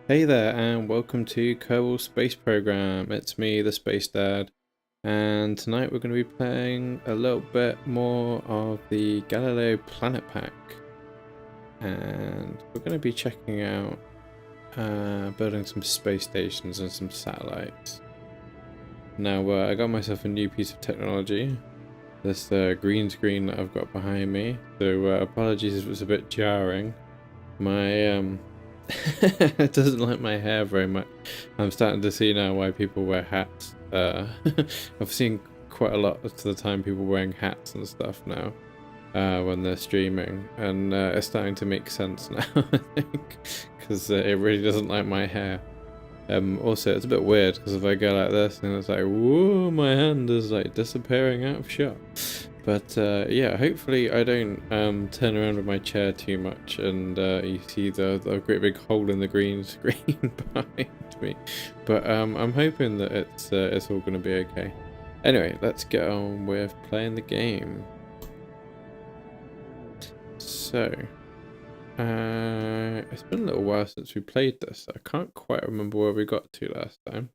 Hey there, and welcome to Kerbal Space Program. It's me, TheSpaceDad, and tonight we're going to be playing a little bit more of the Galileo Planet Pack. And we're going to be checking out building some space stations and some satellites. Now, I got myself a new piece of technology, this green screen that I've got behind me, so apologies if it's a bit jarring. My it doesn't like my hair very much. I'm starting to see now why people wear hats. I've seen quite a lot of the time people wearing hats and stuff now when they're streaming, and it's starting to make sense now, I think, because it really doesn't like my hair. Also, it's a bit weird because if I go like this, and it's like, whoa, my hand is like disappearing out of shot. But yeah, hopefully I don't turn around with my chair too much and you see the great big hole in the green screen behind me. But I'm hoping that it's all going to be okay. Anyway, let's get on with playing the game. So, it's been a little while since we played this. I can't quite remember where we got to last time.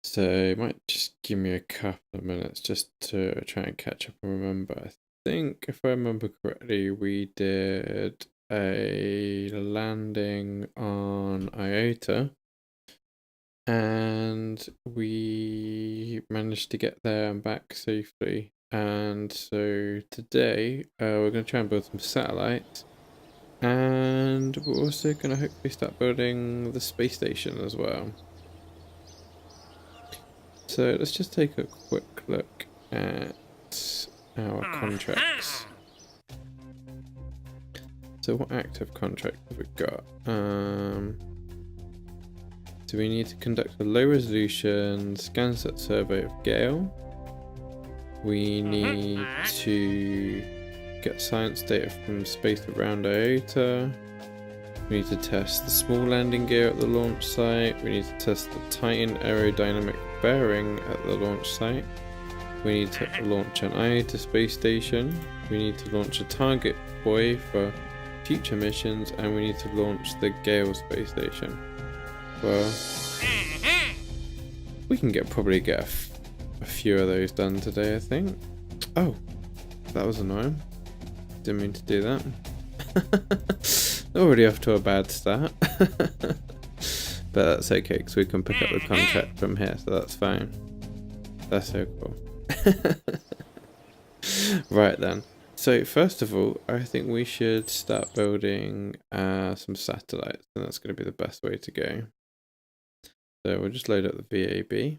So it might just give me a couple of minutes just to try and catch up and remember. I think if I remember correctly, we did a landing on Iota and we managed to get there and back safely. And so today we're going to try and build some satellites, and we're also going to hopefully start building the space station as well. So let's just take a quick look at our contracts. So what active contract have we got? So we need to conduct a low resolution ScanSat survey of Gael. We need to get science data from space around Iota. We need to test the small landing gear at the launch site. We need to test the Titan aerodynamic bearing at the launch site. We need to launch an Iota space station. We need to launch a target buoy for future missions, and we need to launch the Gael space station. Well, we can probably get a few of those done today, I think. Oh, that was annoying. Didn't mean to do that. Already off to a bad start. But that's okay, because we can pick up the contract from here, so that's fine. That's so cool. Right then. So first of all, I think we should start building some satellites, and that's going to be the best way to go. So we'll just load up the VAB,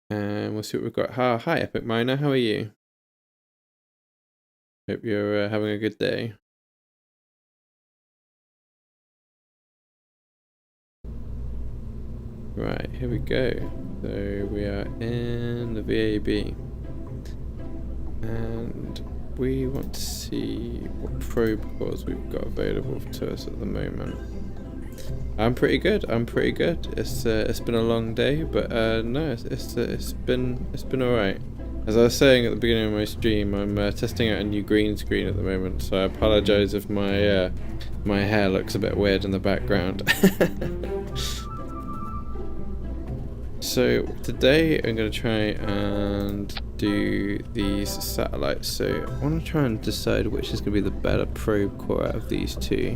and we'll see what we've got. Hi Epic Miner, how are you? Hope you're having a good day. Right, here we go. So we are in the VAB, and we want to see what probe cores we've got available to us at the moment. I'm pretty good. It's been a long day, but no, it's been alright. As I was saying at the beginning of my stream, I'm testing out a new green screen at the moment, so I apologise if my my hair looks a bit weird in the background. So today I'm going to try and do these satellites. So I want to try and decide which is going to be the better probe core out of these two.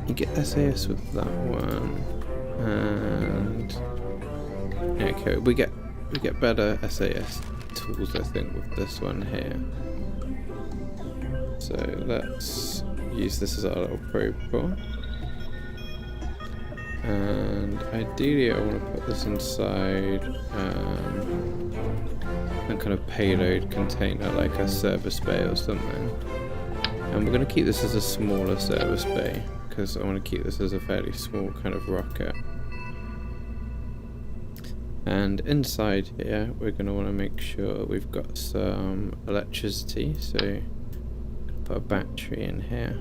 You get SAS with that one, and okay, we get better SAS tools, I think, with this one here. So let's use this as our little probe core, and ideally I want to put this inside a kind of payload container, like a service bay or something, and we're going to keep this as a smaller service bay because I want to keep this as a fairly small kind of rocket. And inside here we're going to want to make sure we've got some electricity, so put a battery in here.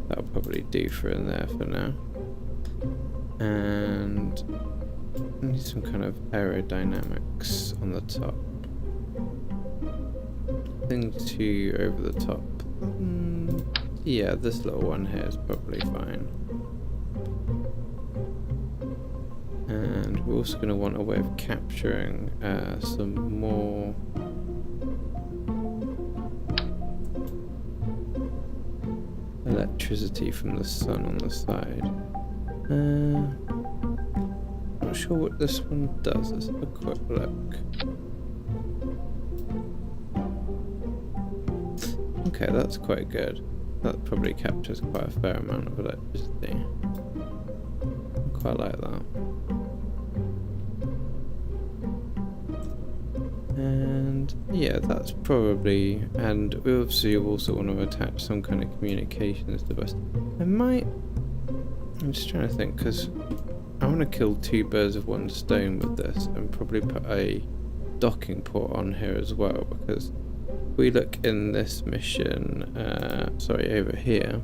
That'll probably do for in there for now. And I need some kind of aerodynamics on the top. Thing two over the top. Yeah, this little one here is probably fine. And we're also going to want a way of capturing some more electricity from the sun on the side. Not sure what this one does. Let's have a quick look. Okay, that's quite good. That probably captures quite a fair amount of electricity. I quite like that. And yeah, that's probably, and we obviously also want to attach some kind of communications device. I'm just trying to think, because I want to kill two birds with one stone with this, and probably put a docking port on here as well, because if we look in this mission, over here,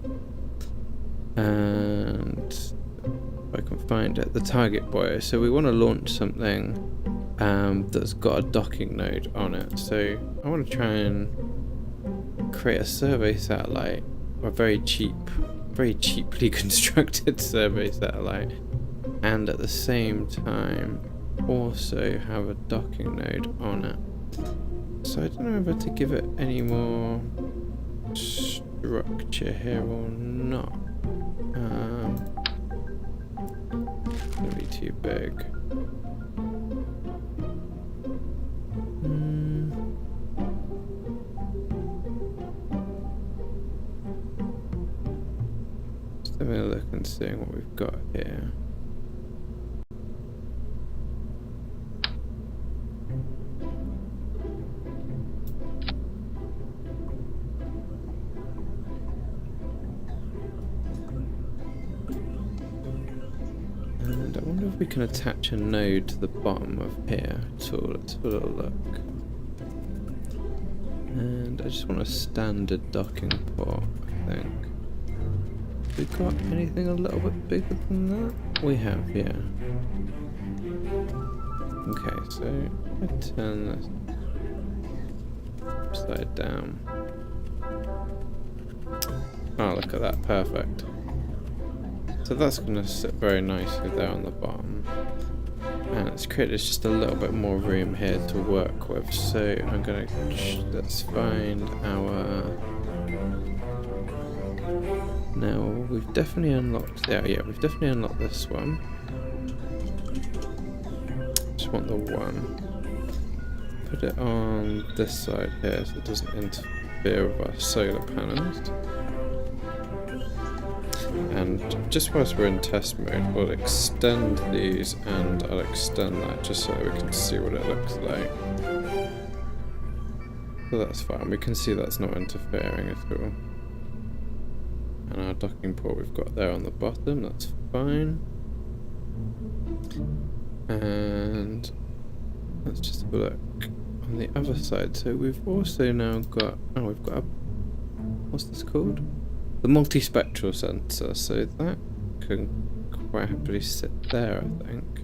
and if I can find it, the target buoy. So we want to launch something that's got a docking node on it. So I want to try and create a survey satellite, or a very cheaply constructed survey satellite, and at the same time also have a docking node on it. So I don't know whether to give it any more structure here or not. It's gonna be too big. Just having a look and seeing what we've got here. And I wonder if we can attach a node to the bottom of here. So let's have a little look. And I just want a standard docking port, I think. Have we got anything a little bit bigger than that? We have, yeah. Okay, so if I turn this upside down. Oh, look at that, perfect. So that's going to sit very nicely there on the bottom. And it's created just a little bit more room here to work with. So I'm going to, let's find our, now we've definitely unlocked, yeah, we've definitely unlocked this one. Just want the one. Put it on this side here so it doesn't interfere with our solar panels. And just whilst we're in test mode, we'll extend these, and I'll extend that just so we can see what it looks like. So that's fine, we can see that's not interfering at all. And our docking port we've got there on the bottom, that's fine. And let's just have a look on the other side. So we've also now got, we've got a, what's this called? The multispectral sensor, so that can quite happily sit there, I think.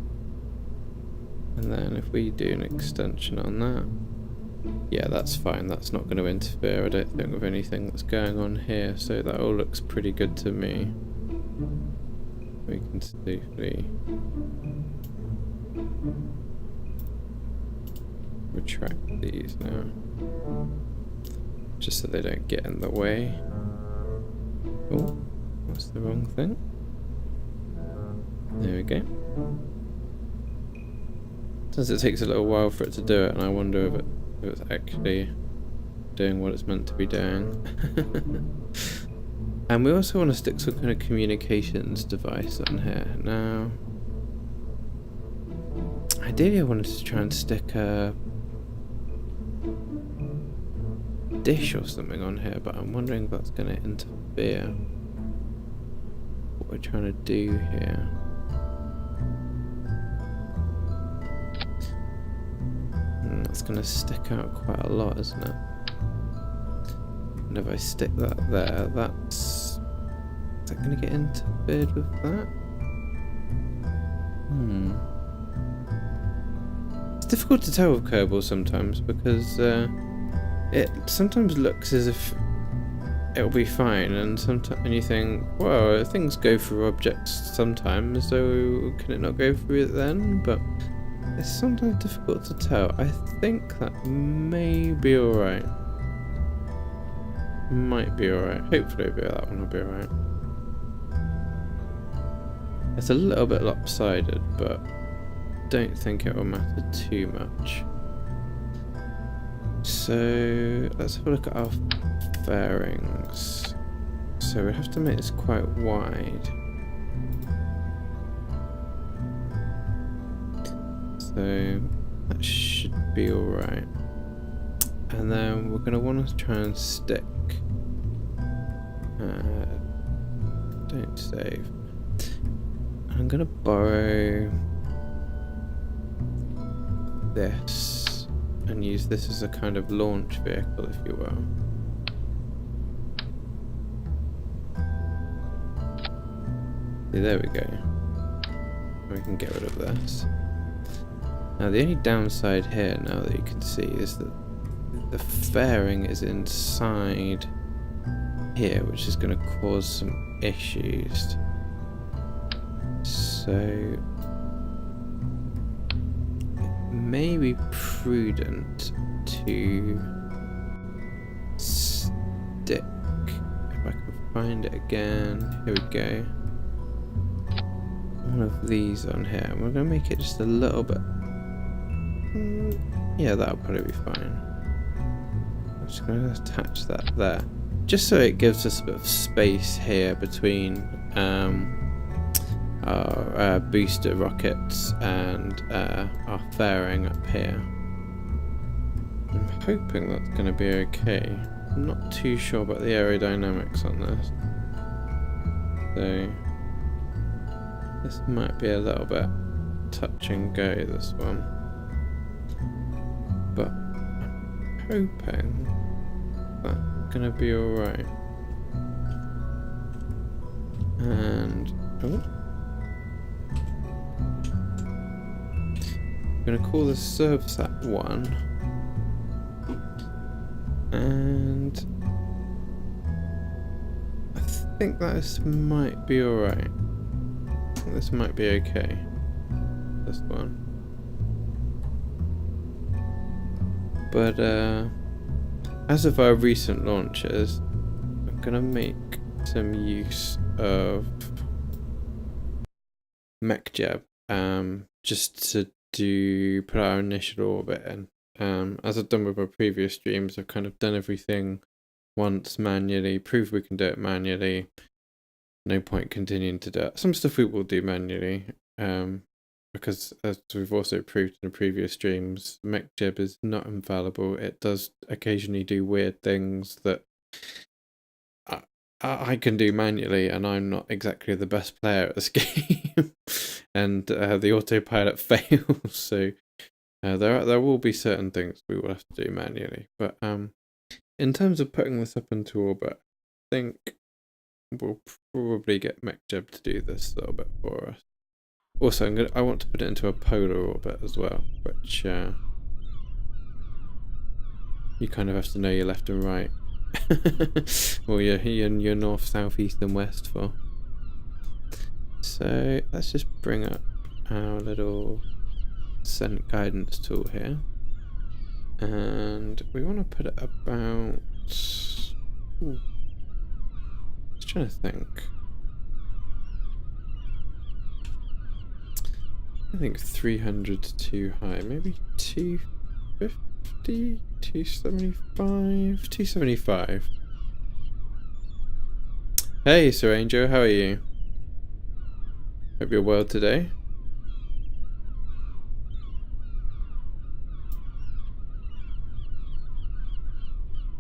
And then if we do an extension on that, yeah, that's fine. That's not going to interfere, I don't think, with anything that's going on here. So that all looks pretty good to me. We can safely retract these now, just so they don't get in the way. Oh, that's the wrong thing. There we go. Sometimes it takes a little while for it to do it, and I wonder if it's actually doing what it's meant to be doing. And we also want to stick some kind of communications device on here. Now, ideally I wanted to try and stick a dish or something on here, but I'm wondering if that's going to interfere what we're trying to do here. That's going to stick out quite a lot, isn't it? And if I stick that there, is that going to get interfered with that? It's difficult to tell with Kerbal sometimes because it sometimes looks as if it'll be fine, and sometimes you think, well, things go through objects sometimes, so can it not go through it then? But it's sometimes difficult to tell. I think that may be alright. Might be alright. Hopefully that one will be alright. It's a little bit lopsided, but don't think it will matter too much. So let's have a look at our fairings. So we have to make this quite wide. So that should be alright. And then we're going to want to try and stick. Don't save. I'm going to borrow this and use this as a kind of launch vehicle, if you will. See, there we go. We can get rid of this. Now the only downside here, now that you can see, is that the fairing is inside here, which is going to cause some issues. So it may be prudent to stick, if I can find it again. Here we go. One of these on here. We're going to make it just a little bit. Yeah, that'll probably be fine. I'm just going to attach that there, just so it gives us a bit of space here between our booster rockets and our fairing up here. I'm hoping that's going to be okay. I'm not too sure about the aerodynamics on this, so this might be a little bit touch and go, this one, but I'm hoping that's going to be alright. And I'm going to call this ServSat 1, and I think this might be alright. This might be okay. This one. But as of our recent launches, I'm gonna make some use of MechJeb, just to put our initial orbit in. As I've done with my previous streams, I've kind of done everything once manually, proved we can do it manually. No point continuing to do it. Some stuff we will do manually, because as we've also proved in the previous streams, MechJeb is not infallible. It does occasionally do weird things that I can do manually, and I'm not exactly the best player at this game. And the autopilot fails, so there will be certain things we will have to do manually. But in terms of putting this up into orbit, I think we'll probably get MechJeb to do this a little bit for us. Also, I want to put it into a polar orbit as well, which you kind of have to know your left and right, or your north, south, east, and west for. So let's just bring up our little descent guidance tool here, and we want to put it about. Ooh, just trying to think. I think 300's too high. Maybe 250, 275, 275. Hey, Sir Angel, how are you? Hope you're well today.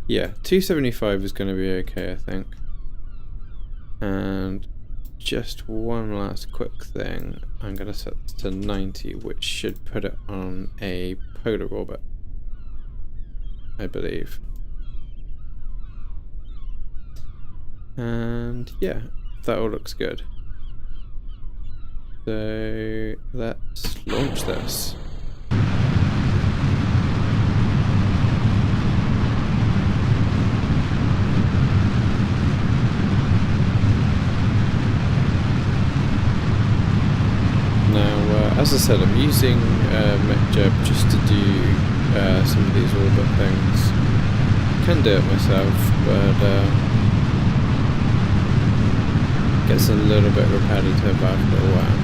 Yeah, 275 is going to be okay, I think. And just one last quick thing. I'm going to set this to 90, which should put it on a polar orbit, I believe. And yeah, that all looks good. So let's launch this. As I said, I'm using MechJeb just to do some of these orbit things. Can do it myself, but gets a little bit repetitive after a while.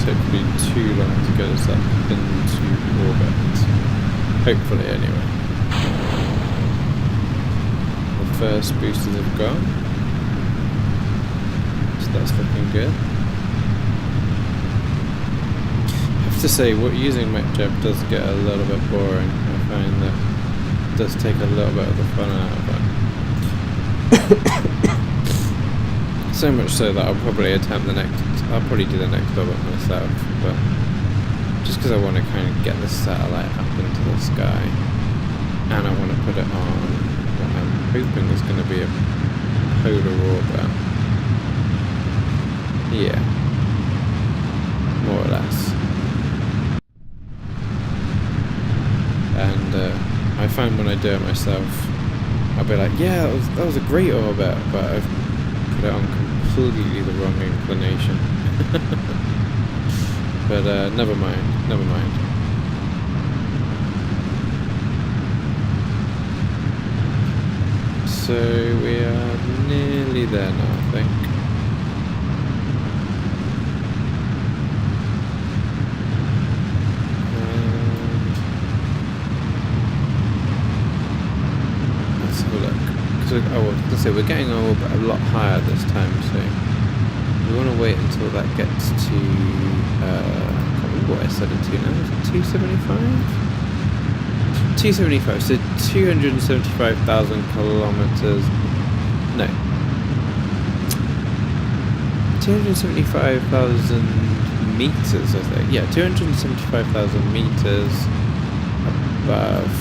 Hopefully too long to get us up into orbit. Hopefully, anyway. The first boosters have gone, so that's looking good. I have to say, using MechJeb does get a little bit boring. I find that it does take a little bit of the fun out of it. So much so that I'll probably I'll probably do the next orbit myself, but just because I want to kind of get the satellite up into the sky, and I want to put it on what I'm hoping is going to be a polar orbit. Yeah, more or less. And I find when I do it myself, I'll be like, yeah, that was a great orbit, but I've put it on completely the wrong inclination. But never mind. So we are nearly there now, I think. And let's have a look. Let's say we're getting a lot higher this time, so we want to wait until that gets to, I can't remember what I set it to now, is it 275? 275, so 275,000 kilometers, no, 275,000 meters, I think, yeah, 275,000 meters above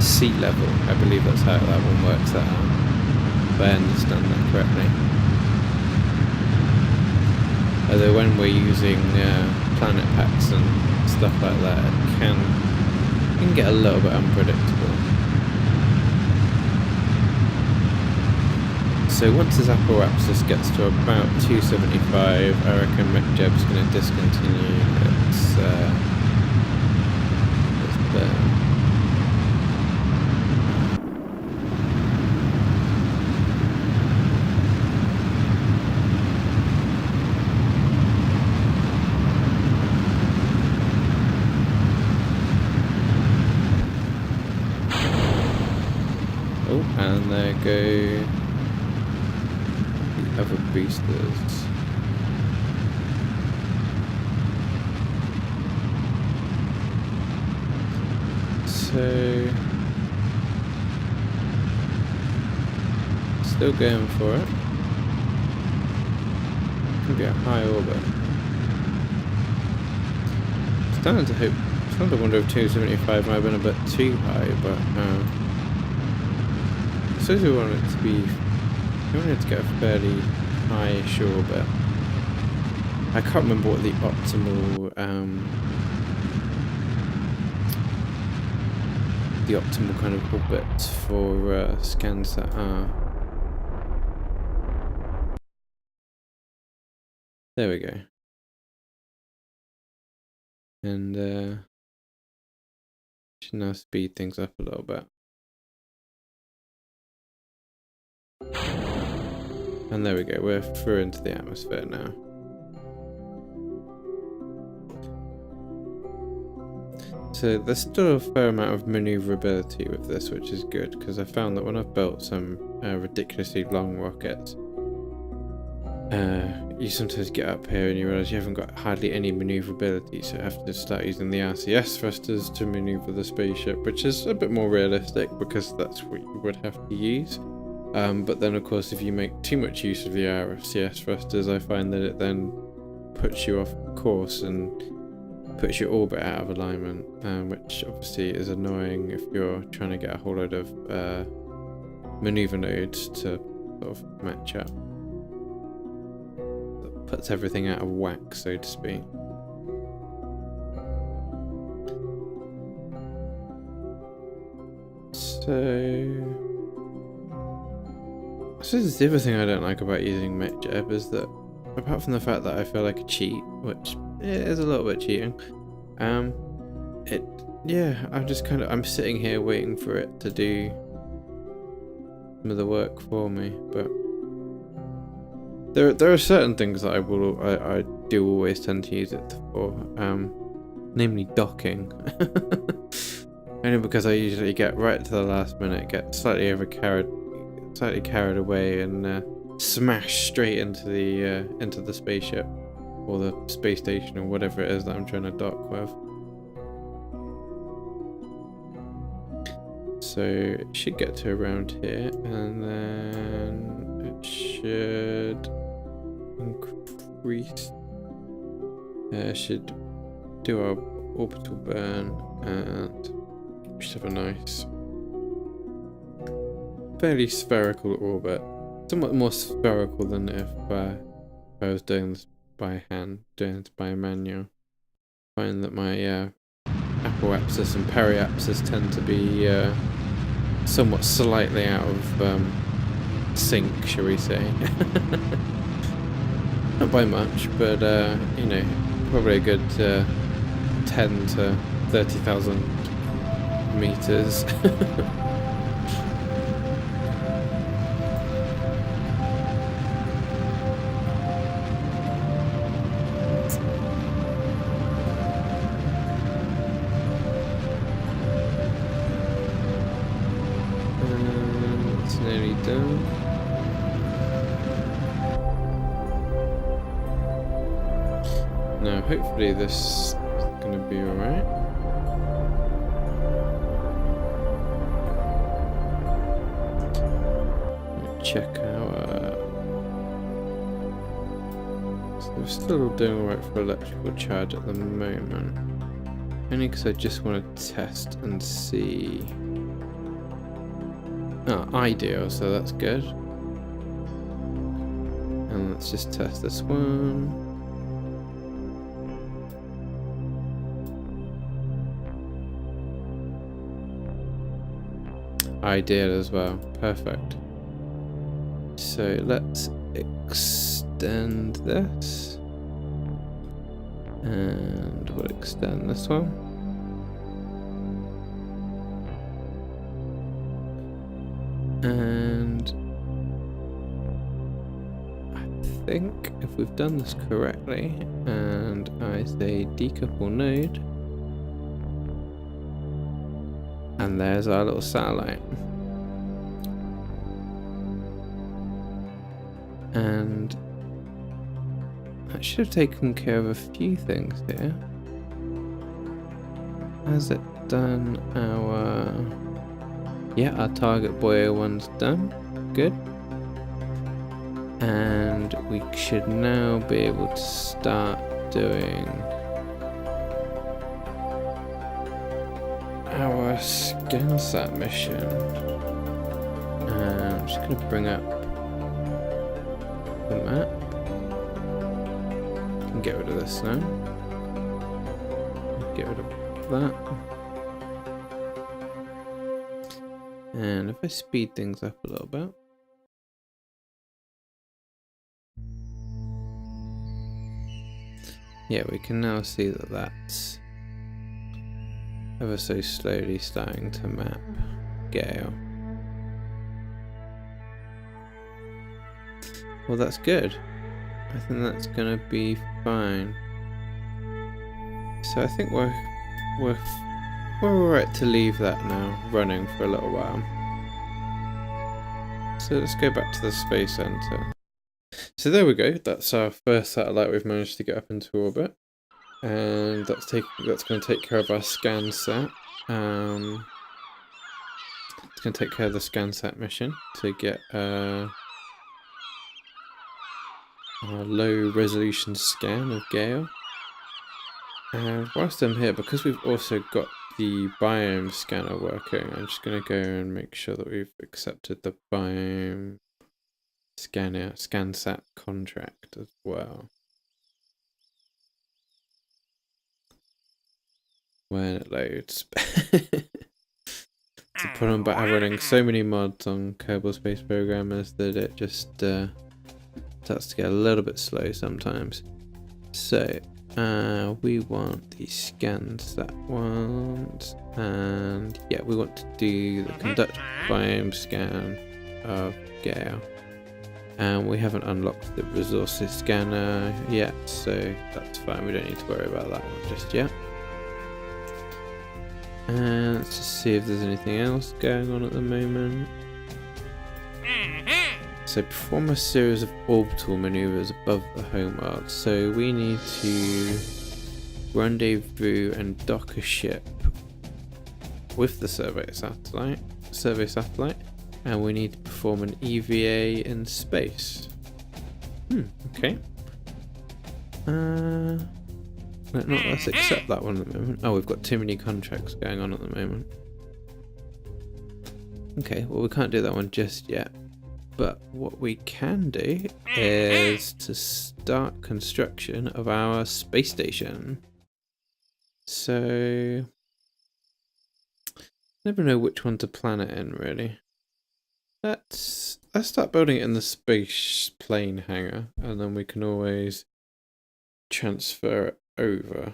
sea level. I believe that's how that one works out, if I understand that correctly. Although when we're using planet packs and stuff like that, it can get a little bit unpredictable. So once this apparatus gets to about 275, I reckon MechJeb's going to discontinue its burn. And there go the other boosters. So still going for it. Could be a high orbit. Starting to wonder if 275 might have been a bit too high, but I suppose we want it to get a fairly high-ish orbit. I can't remember what the optimal kind of orbit for Scansat are. There we go. And should now speed things up a little bit. And there we go, we're through into the atmosphere now. So there's still a fair amount of maneuverability with this, which is good, because I found that when I've built some ridiculously long rockets, you sometimes get up here and you realise you haven't got hardly any maneuverability, so you have to start using the RCS thrusters to manoeuvre the spaceship, which is a bit more realistic because that's what you would have to use. But then of course if you make too much use of the RFCS thrusters, I find that it then puts you off course and puts your orbit out of alignment, which obviously is annoying if you're trying to get a whole load of maneuver nodes to sort of match up. That puts everything out of whack, so to speak. So I suppose the other thing I don't like about using MechJeb is that, apart from the fact that I feel like a cheat, which is a little bit cheating, I'm just I'm sitting here waiting for it to do some of the work for me. But there are certain things that I do always tend to use it for, namely docking. Only because I usually get right to the last minute, get slightly carried away, and smash straight into the spaceship or the space station or whatever it is that I'm trying to dock with. So it should get to around here, and then it should increase. Should do our orbital burn, and we should have a nice, fairly spherical orbit. Somewhat more spherical than if I was doing this by hand, doing it by manual. I find that my apoapsis and periapsis tend to be somewhat slightly out of sync, shall we say. Not by much, but you know, probably a good 10 to 30,000 meters. It's nearly done. Now, hopefully this is going to be alright. Check our... So we're still doing alright for electrical charge at the moment. Only because I just want to test and see... Oh, ideal, so that's good. And let's just test this one. Ideal as well, perfect. So let's extend this. And we'll extend this one. And I think if we've done this correctly, and I say decouple node, and there's our little satellite. And that should have taken care of a few things here. Has it done our... Yeah, our target buoy one's done. Good. And we should now be able to start doing our ScanSat mission. I'm just going to bring up the map. Can get rid of this now. Get rid of that. And if I speed things up a little bit. Yeah, we can now see that that's ever so slowly starting to map Gael. Well, that's good. I think that's gonna be fine. So I think we're alright to leave that now running for a little while. So let's go back to the Space Center. So there we go, that's our first satellite we've managed to get up into orbit. And that's going to take care of our ScanSat. It's going going to take care of the ScanSat mission to get a low resolution scan of Gael. And whilst I'm here, because we've also got the biome scanner working, I'm just going to go and make sure that we've accepted the biome ScanSat contract as well. When it loads. It's a problem about running so many mods on Kerbal Space Program is that it just starts to get a little bit slow sometimes. So we want the ScanSat ones, and yeah, we want to do the conduct biome scan of Gael. And we haven't unlocked the resources scanner yet, so that's fine, we don't need to worry about that one just yet. And let's just see if there's anything else going on at the moment. So perform a series of orbital maneuvers above the homeworld. So we need to rendezvous and dock a ship with the survey satellite, and we need to perform an EVA in space. Okay. Let's accept that one at the moment. Oh, we've got too many contracts going on at the moment. Okay, well we can't do that one just yet. But what we can do is to start construction of our space station. So never know which one to plan it in, really. Let's start building it in the space plane hangar, and then we can always transfer it over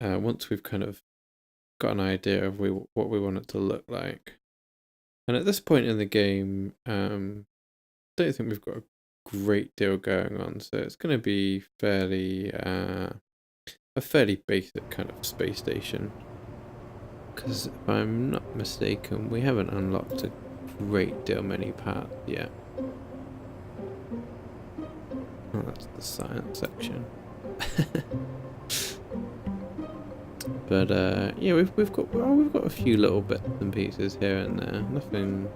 once we've kind of got an idea of what we want it to look like. And at this point in the game, don't think we've got a great deal going on, so it's going to be fairly a fairly basic kind of space station. Because if I'm not mistaken, we haven't unlocked a great deal many parts yet. Oh, that's the science section. But yeah, we've got a few little bits and pieces here and there. Nothing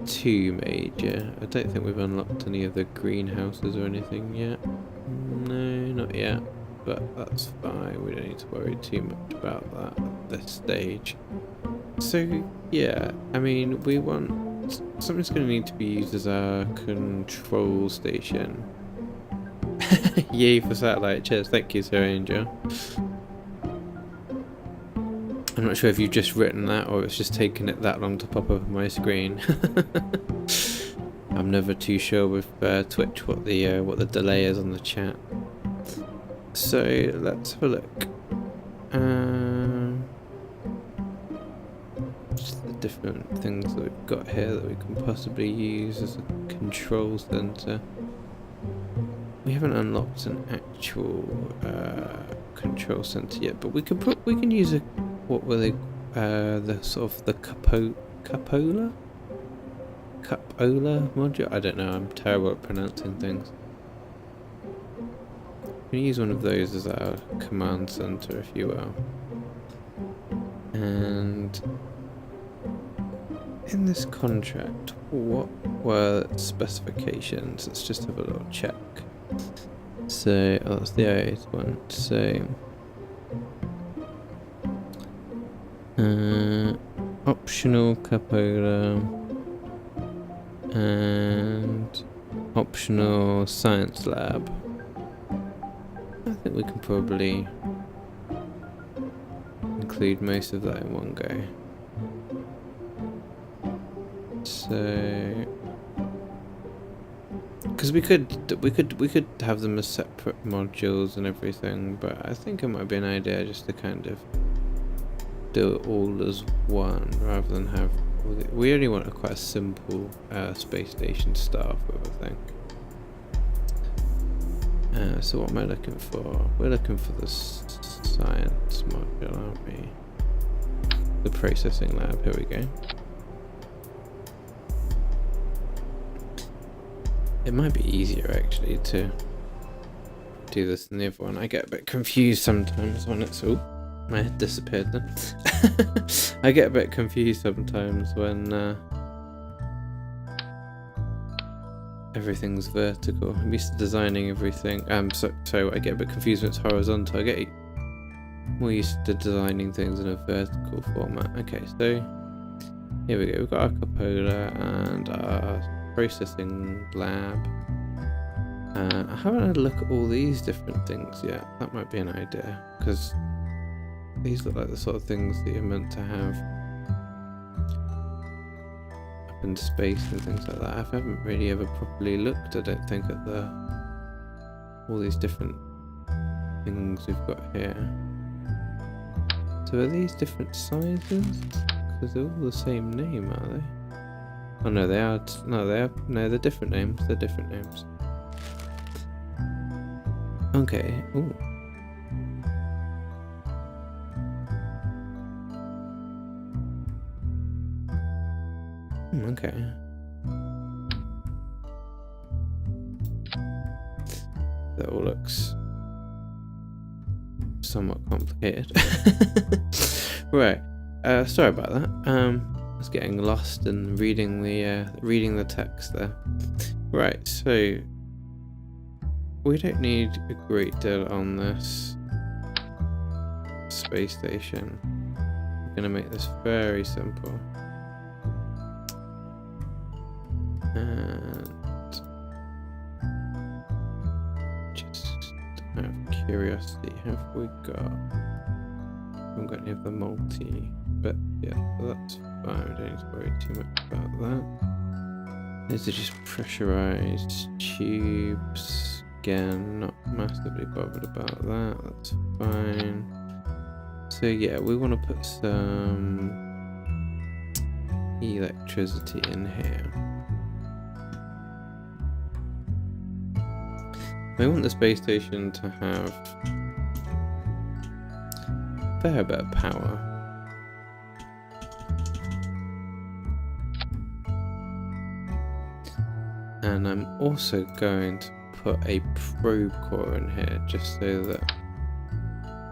too major. I don't think we've unlocked any of the greenhouses or anything yet. No, not yet. But that's fine. We don't need to worry too much about that at this stage. So yeah, I mean, we want something's going to need to be used as our control station. Yay for satellite. Cheers. Thank you, Sir Angel. I'm not sure if you've just written that or it's just taken it that long to pop up on my screen. I'm never too sure with Twitch what the delay is on the chat. So let's have a look. Just the different things that we've got here that we can possibly use as a control center. We haven't unlocked an actual control center yet, but we can use a the sort of the cupola module. I don't know. I'm terrible at pronouncing things. We can use one of those as our command center, if you will. And in this contract, what were its specifications? Let's just have a little check. So, oh, that's the I8 one. So, optional cupola and optional science lab. I think we can probably include most of that in one go. So, because we could have them as separate modules and everything, but I think it might be an idea just to kind of do it all as one rather than have. We only want quite a simple space station to start off with, I think. So what am I looking for? We're looking for the science module, aren't we? The processing lab. Here we go. It might be easier actually to do this than the other one. I get a bit confused sometimes when it's all My head disappeared then. I get a bit confused sometimes when everything's vertical. I'm used to designing everything. So I get a bit confused when it's horizontal. I get more used to designing things in a vertical format. Okay, so here we go. We've got our cupola and our processing lab. I haven't had a look at all these different things yet. That might be an idea, because these look like the sort of things that you're meant to have up in space and things like that. I haven't really ever properly looked, I don't think, at all these different things we've got here. So are these different sizes? Because they're all the same name, are they? Oh no, they are. No, they're different names. They're different names. Okay. Ooh. Okay. That all looks somewhat complicated. Right. Sorry about that. I was getting lost and reading the text there. Right. So we don't need a great deal on this space station. I'm gonna make this very simple. And just out of curiosity, have we got? I haven't got any of the multi, but yeah, that's fine. We don't need to worry too much about that. These are just pressurized tubes. Again, not massively bothered about that. That's fine. So yeah, we want to put some electricity in here. I want the space station to have a fair bit of power. And I'm also going to put a probe core in here just so that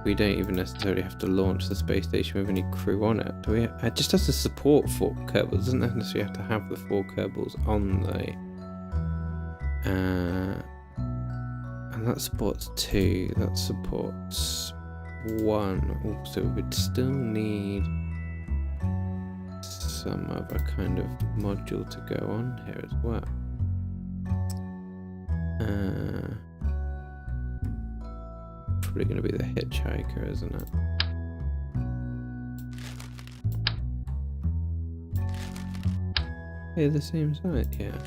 we don't even necessarily have to launch the space station with any crew on it. It just has to support 4 Kerbals. It doesn't necessarily have to have the 4 Kerbals on the and that supports 2, that supports 1. Also, we'd still need some other kind of module to go on here as well. Probably going to be the hitchhiker, isn't it? They're the same size, yeah.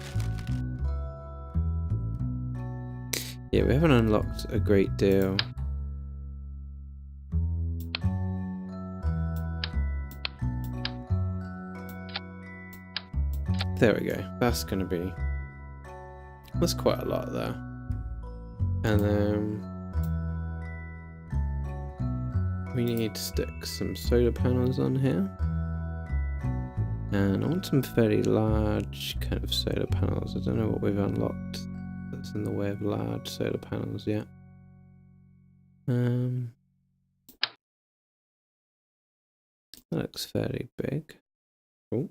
Yeah, we haven't unlocked a great deal. There we go. That's quite a lot there. And then we need to stick some solar panels on here. And I want some fairly large kind of solar panels. I don't know what we've unlocked that's in the way of large solar panels yet. That looks fairly big. Oh.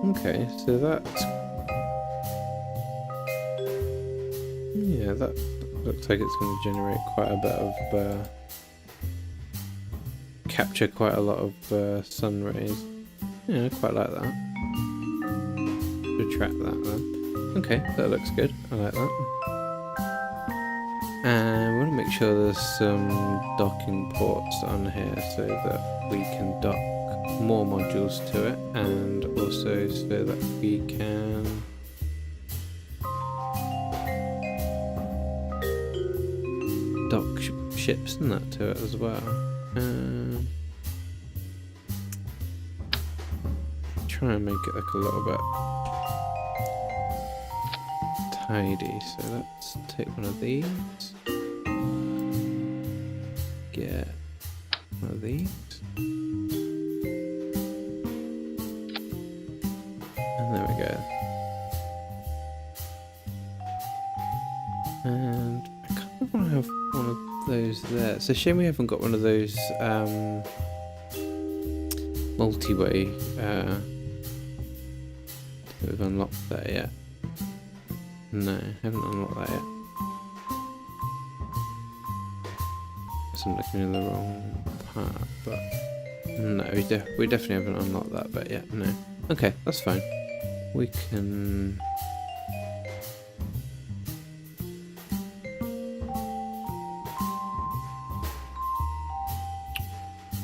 Okay, so that's... yeah, that looks like it's going to generate quite a bit of... capture quite a lot of sun rays. Yeah, I quite like that. Retract that then. Okay, that looks good. I like that. And we want to make sure there's some docking ports on here so that we can dock more modules to it, and also so that we can dock ships and that to it as well. Try and make it look a little bit tidy, so let's take one of these, get one of these. And there we go. And I kind of want to have one of those there. It's a shame we haven't got one of those multi-way. We've unlocked that yet. No, haven't unlocked that yet. I'm looking in the wrong part, but no, we definitely haven't unlocked that bit yet. No. Okay, that's fine. We can.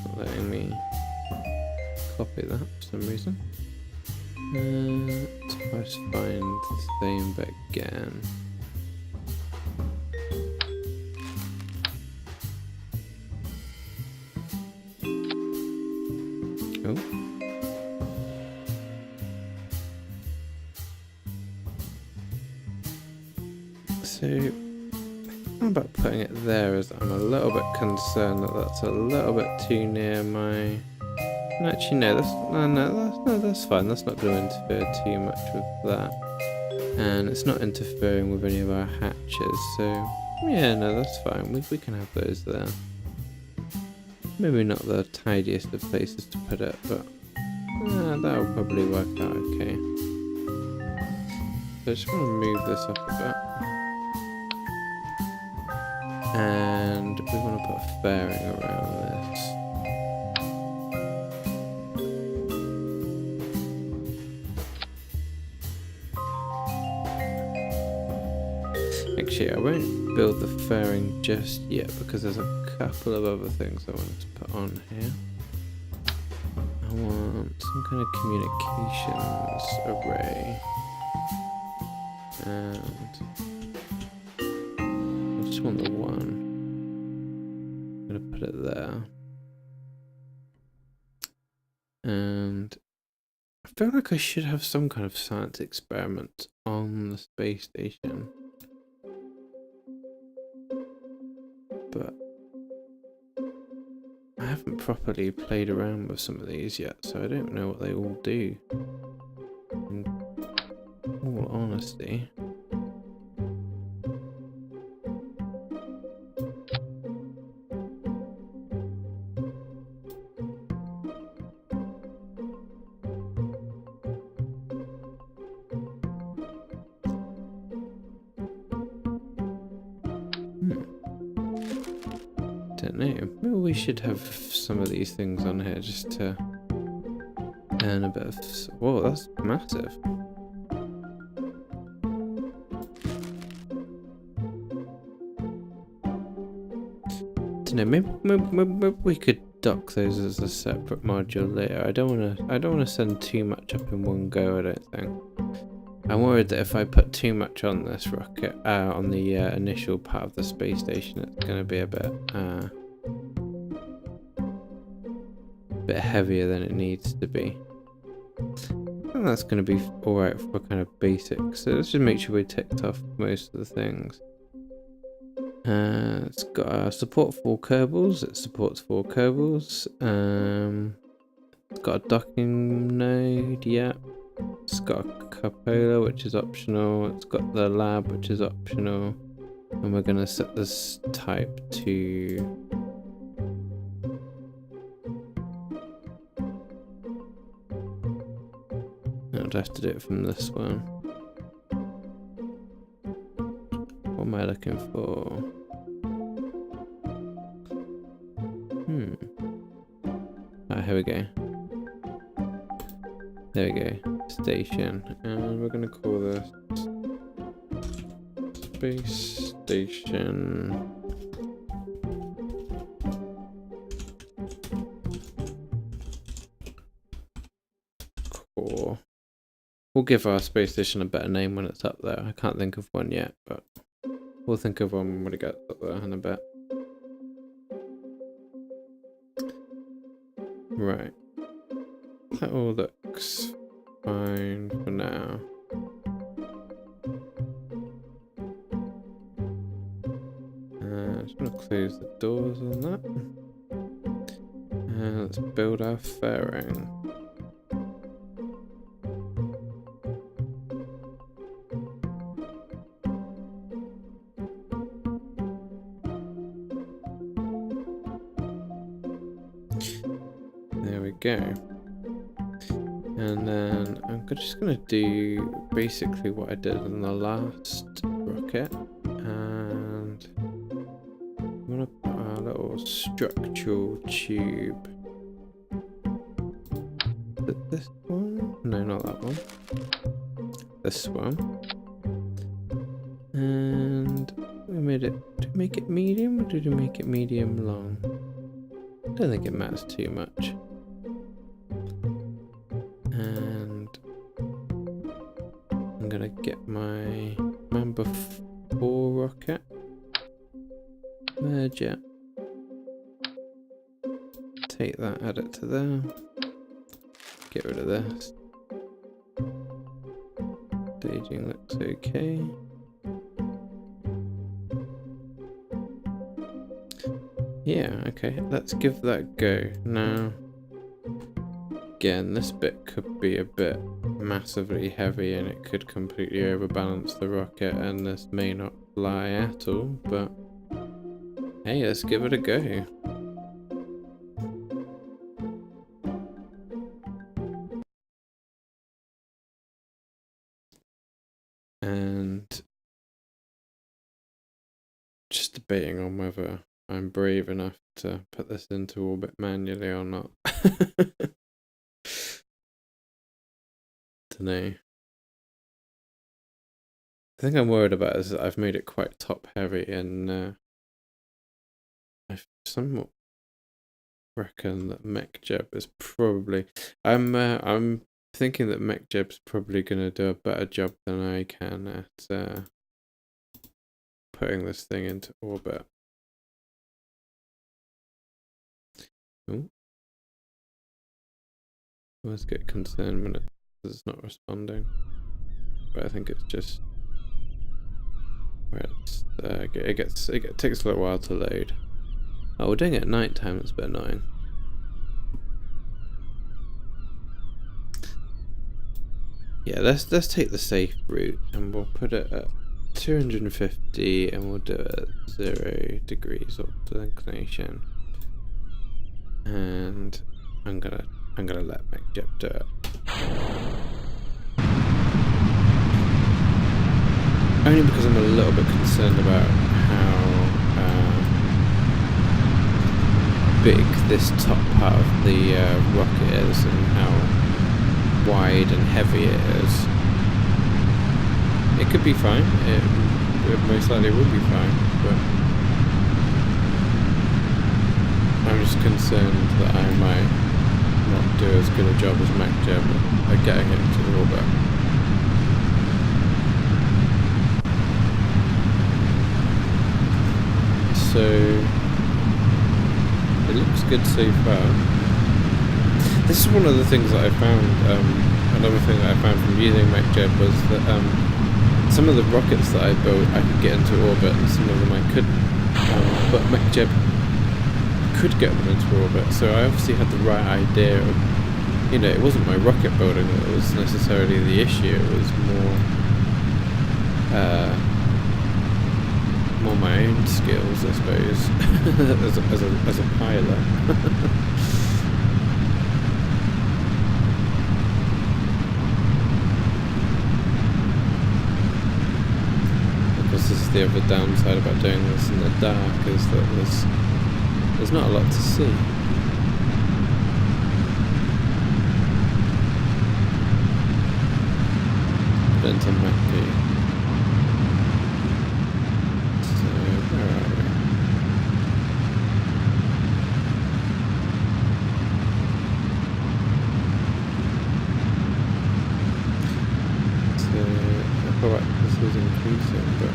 Not letting me copy that for some reason. Let's find the same bit again. Oh. So, how about putting it there? As I'm a little bit concerned that that's a little bit too near my. Actually, no, that's fine. That's not going to interfere too much with that, and it's not interfering with any of our hatches. So, yeah, no, that's fine. We can have those there. Maybe not the tidiest of places to put it, but that'll probably work out okay. So I just want to move this up a bit. And we want to put a fairing around this. Actually, I won't build the fairing just yet because there's a couple of other things I wanted to put on here. I want some kind of communications array. And I just want the one. I'm going to put it there. And I feel like I should have some kind of science experiment on the space station. But I haven't properly played around with some of these yet, so I don't know what they all do. In all honesty. Don't know. Maybe we should have some of these things on here just to earn a bit of. Whoa, that's massive. Don't know. Maybe we could dock those as a separate module later. I don't want to send too much up in one go. I don't think. I'm worried that if I put too much on this rocket, on the initial part of the space station, it's going to be a bit heavier than it needs to be. I think that's going to be alright for kind of basics. So let's just make sure we ticked off most of the things. It's got support for Kerbals. It supports 4 Kerbals. It's got a docking node. Yeah. It's got a cupola, which is optional. It's got the lab, which is optional. And we're going to set this type to... I'd have to do it from this one. What am I looking for? Here we go. There we go. Station. And we're going to call this Space Station Core. We'll give our space station a better name when it's up there. I can't think of one yet, but we'll think of one when it gets up there in a bit. Right. That all looks fine for now. Just want to close the doors on that. Let's build our fairing. There we go. And then I'm just going to do basically what I did in the last rocket. And I'm going to put our little structural tube. Is it this one? No, not that one. This one. And we made it. Did we make it medium or did we make it medium long? I don't think it matters too much. And I'm gonna get my number 4 rocket. Merge it. Take that, add it to there. Get rid of this. Staging looks okay. Yeah, okay, let's give that a go. Now, again, this bit could be a bit massively heavy and it could completely overbalance the rocket and this may not fly at all, but hey, let's give it a go. And just debating on whether I'm brave enough to put this into orbit manually or not. Dunno. The thing I'm worried about is that I've made it quite top heavy and I somewhat reckon that MechJeb is probably I'm thinking that MechJeb's probably gonna do a better job than I can at putting this thing into orbit. Ooh. I always get concerned when it's not responding, but I think it's just where it's it takes a little while to load. Oh, we're doing it at night time. It's a bit annoying. Yeah, let's take the safe route and we'll put it at 250 and we'll do it at 0 degrees of inclination. And I'm gonna let MechJeb do it. Only because I'm a little bit concerned about how big this top part of the rocket is and how wide and heavy it is. It could be fine. It most likely will be fine, but I'm just concerned that I might not do as good a job as MechJeb at getting it into the orbit. So it looks good so far. This is one of the things that I found, another thing that I found from using MechJeb was that some of the rockets that I built I could get into orbit and some of them I couldn't, but MechJeb could get them into orbit, so I obviously had the right idea of, you know, it wasn't my rocket building that was necessarily the issue, it was more my own skills, I suppose, as a pilot. Because this is the other downside about doing this in the dark, is that there's not a lot to see. Put into Mackie. So where are we? So I feel like this is increasing, but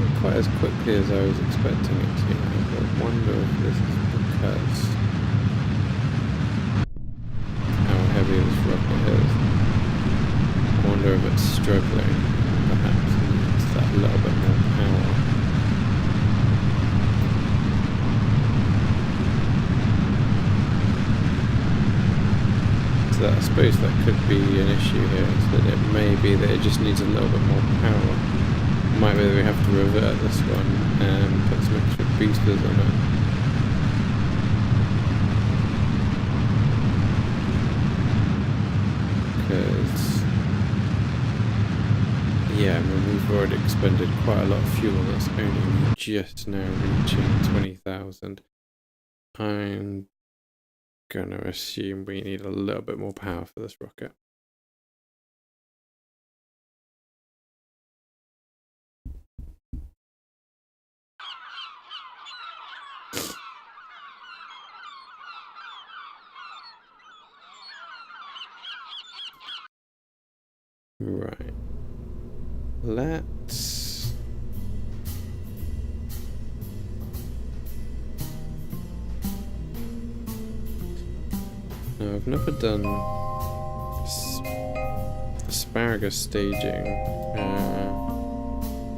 not quite as quickly as I was expecting it to. I wonder if this is because how heavy this rocket is. I wonder if it's struggling, perhaps it needs that little bit more power. I suppose that could be an issue here, is that it may be that it just needs a little bit more power. Might be that we have to revert this one and put some extra boosters on it. Because, yeah, I mean, we've already expended quite a lot of fuel. That's only just now reaching 20,000. I'm gonna assume we need a little bit more power for this rocket. Right. Let's... No, I've never done asparagus staging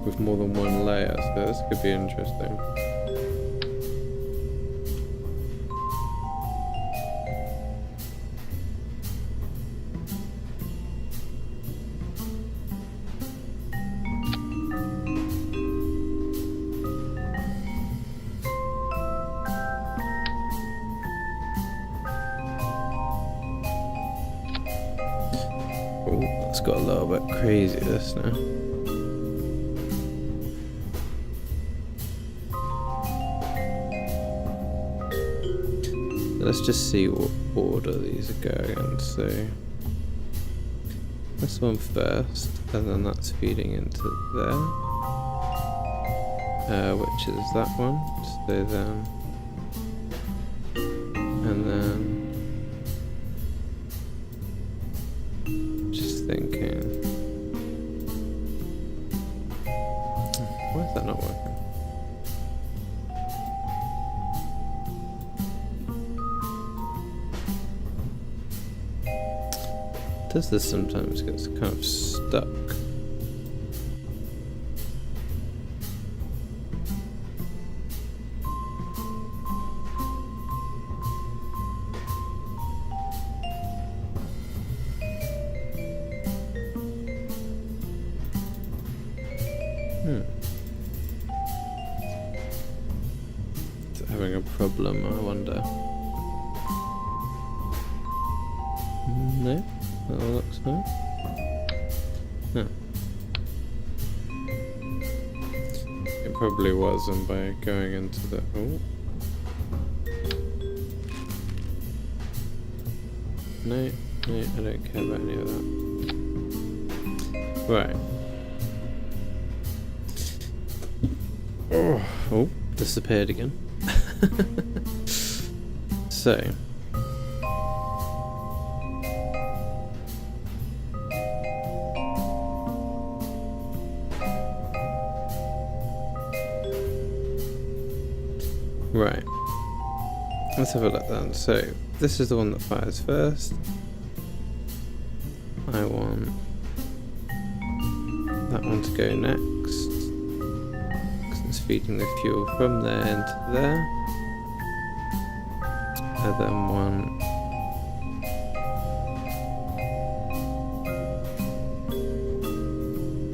with more than one layer, so this could be interesting. Oh, it's got a little bit crazy, this now. Let's just see what order these are going in. So this one first, and then that's feeding into there, which is that one. So then, and then just thinking, why is that not working? Does this sometimes gets kind of stuck? Is it having a problem, I wonder? No? That all looks fine. No. It probably was, and by going into the... Oh. No, no, I don't care about any of that. Right. Oh, disappeared again. So... Right, let's have a look then. So, this is the one that fires first. I want that one to go next, because it's feeding the fuel from there into there. And then one...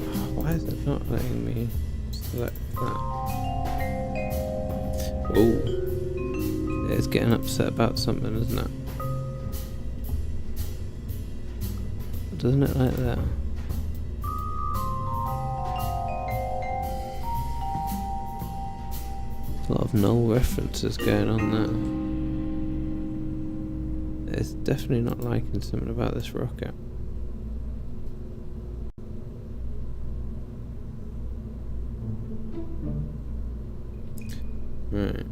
Oh, why is it not letting me select that? Oh, it's getting upset about something, isn't it? Doesn't it like that? A lot of null references going on there. It's definitely not liking something about this rocket. Right.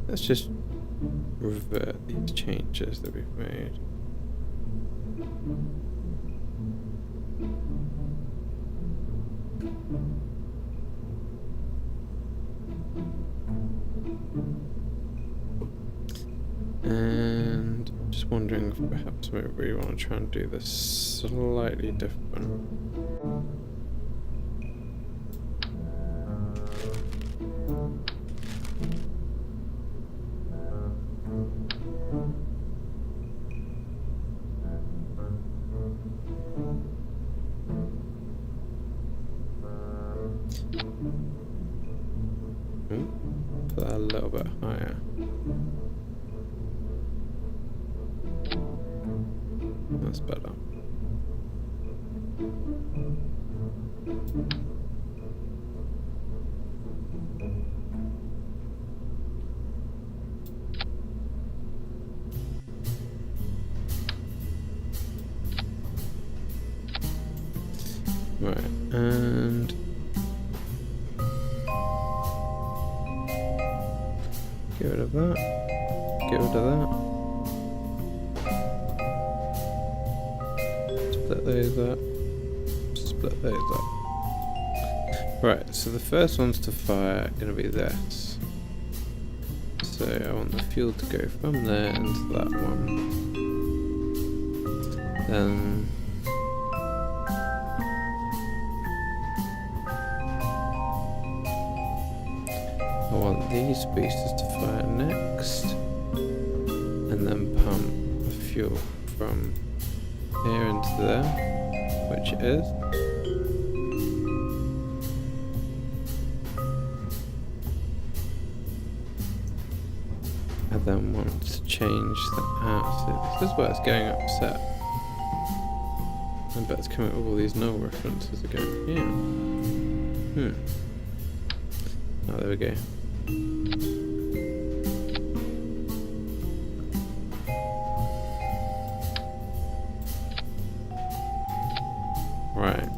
Let's just revert these changes that we've made. And just wondering if perhaps maybe we want to try and do this slightly different. put that a little bit higher. That's better. Right, and get rid of that. Get rid of that. Split those up. Split those up. Right, so the first ones to fire are going to be this. So I want the fuel to go from there into that one. Then I want these boosters to fire next, and then pump the fuel from here into there, which it is. I then want to change that out, so this is where it's getting upset. I bet it's coming up with all these null references again. Yeah. Oh, there we go. Right.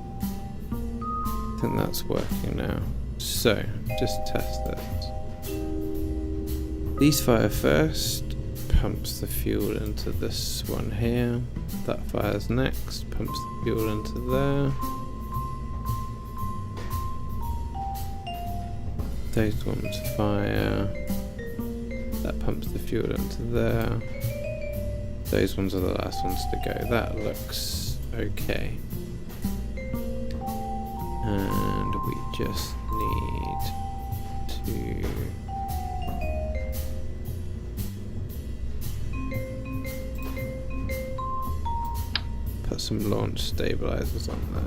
I think that's working now. So, just test this. These fire first, pumps the fuel into this one here. That fires next, pumps the fuel into there. Those ones fire. That pumps the fuel into there. Those ones are the last ones to go. That looks okay. And we just need to put some launch stabilizers on there.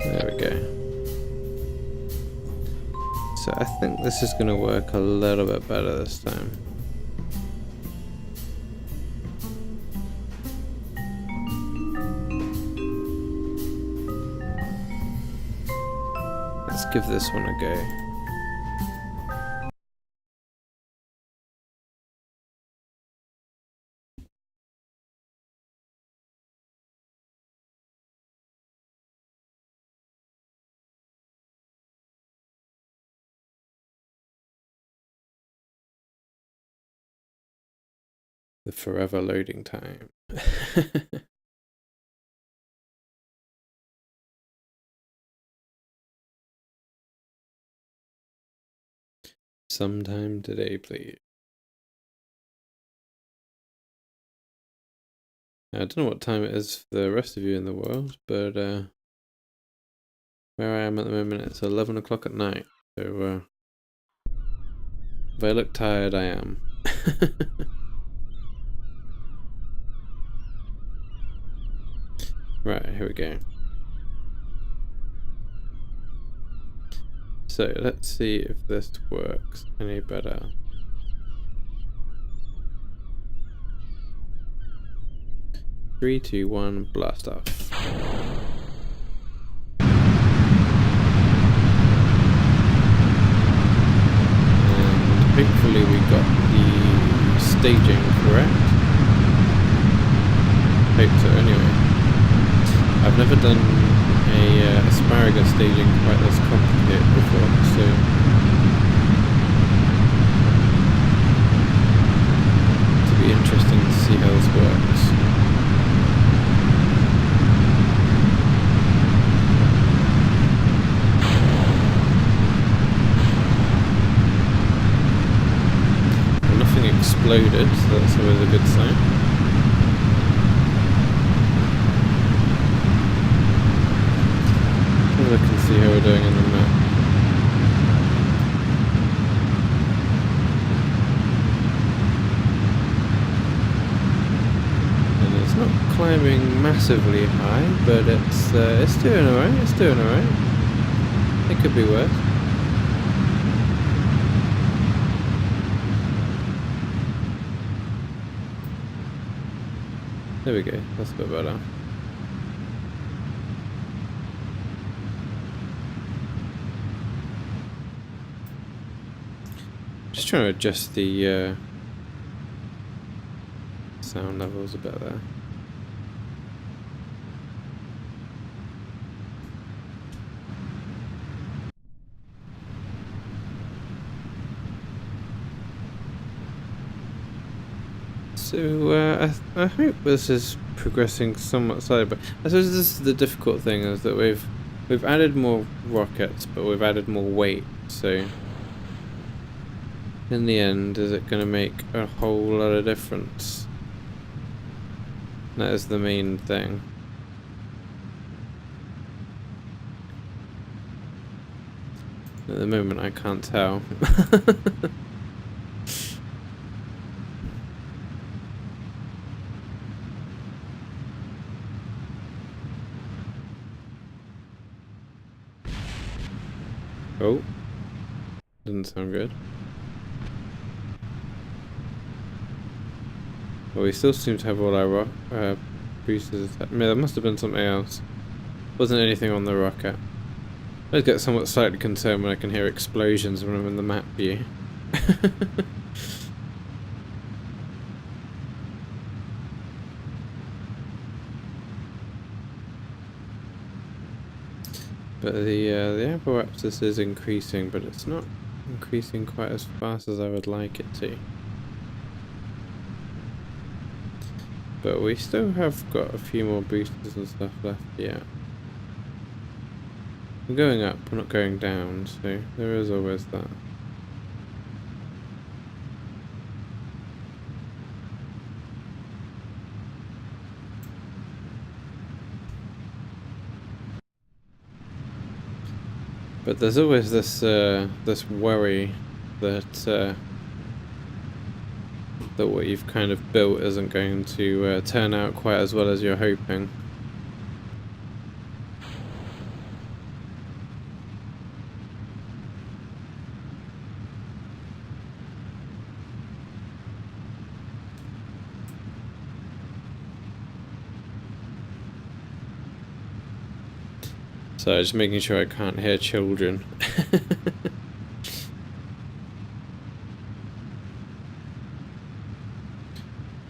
There we go. So I think this is going to work a little bit better this time. Let's give this one a go. The forever loading time. Sometime today, please. I don't know what time it is for the rest of you in the world, but where I am at the moment, it's 11 o'clock at night. So if I look tired, I am. Right, here we go. So let's see if this works any better. Three, two, one, blast off. And hopefully we got the staging correct. Hope so anyway. I've never done a asparagus staging quite this complicated before, so it'll be interesting to see how this works. Well, nothing exploded, so that's always a good sign. look and see how we're doing in the map. And it's not climbing massively high, but it's doing alright. It's doing alright. It could be worse. There we go. That's a bit better. Just trying to adjust the sound levels a bit there. So I hope this is progressing somewhat slowly, but I suppose this is the difficult thing, is that we've added more rockets, but we've added more weight. So in the end, is it going to make a whole lot of difference? That is the main thing. At the moment, I can't tell. Oh, didn't sound good. Well, we still seem to have all our boosters. I mean, there must have been something else. Wasn't anything on the rocket. I get somewhat slightly concerned when I can hear explosions when I'm in the map view. But the apparatus is increasing, but it's not increasing quite as fast as I would like it to. But we still have got a few more boosters and stuff left yet. We're going up, we're not going down, so there is always that. But there's always this this worry that that what you've kind of built isn't going to turn out quite as well as you're hoping. So just making sure I can't hear children.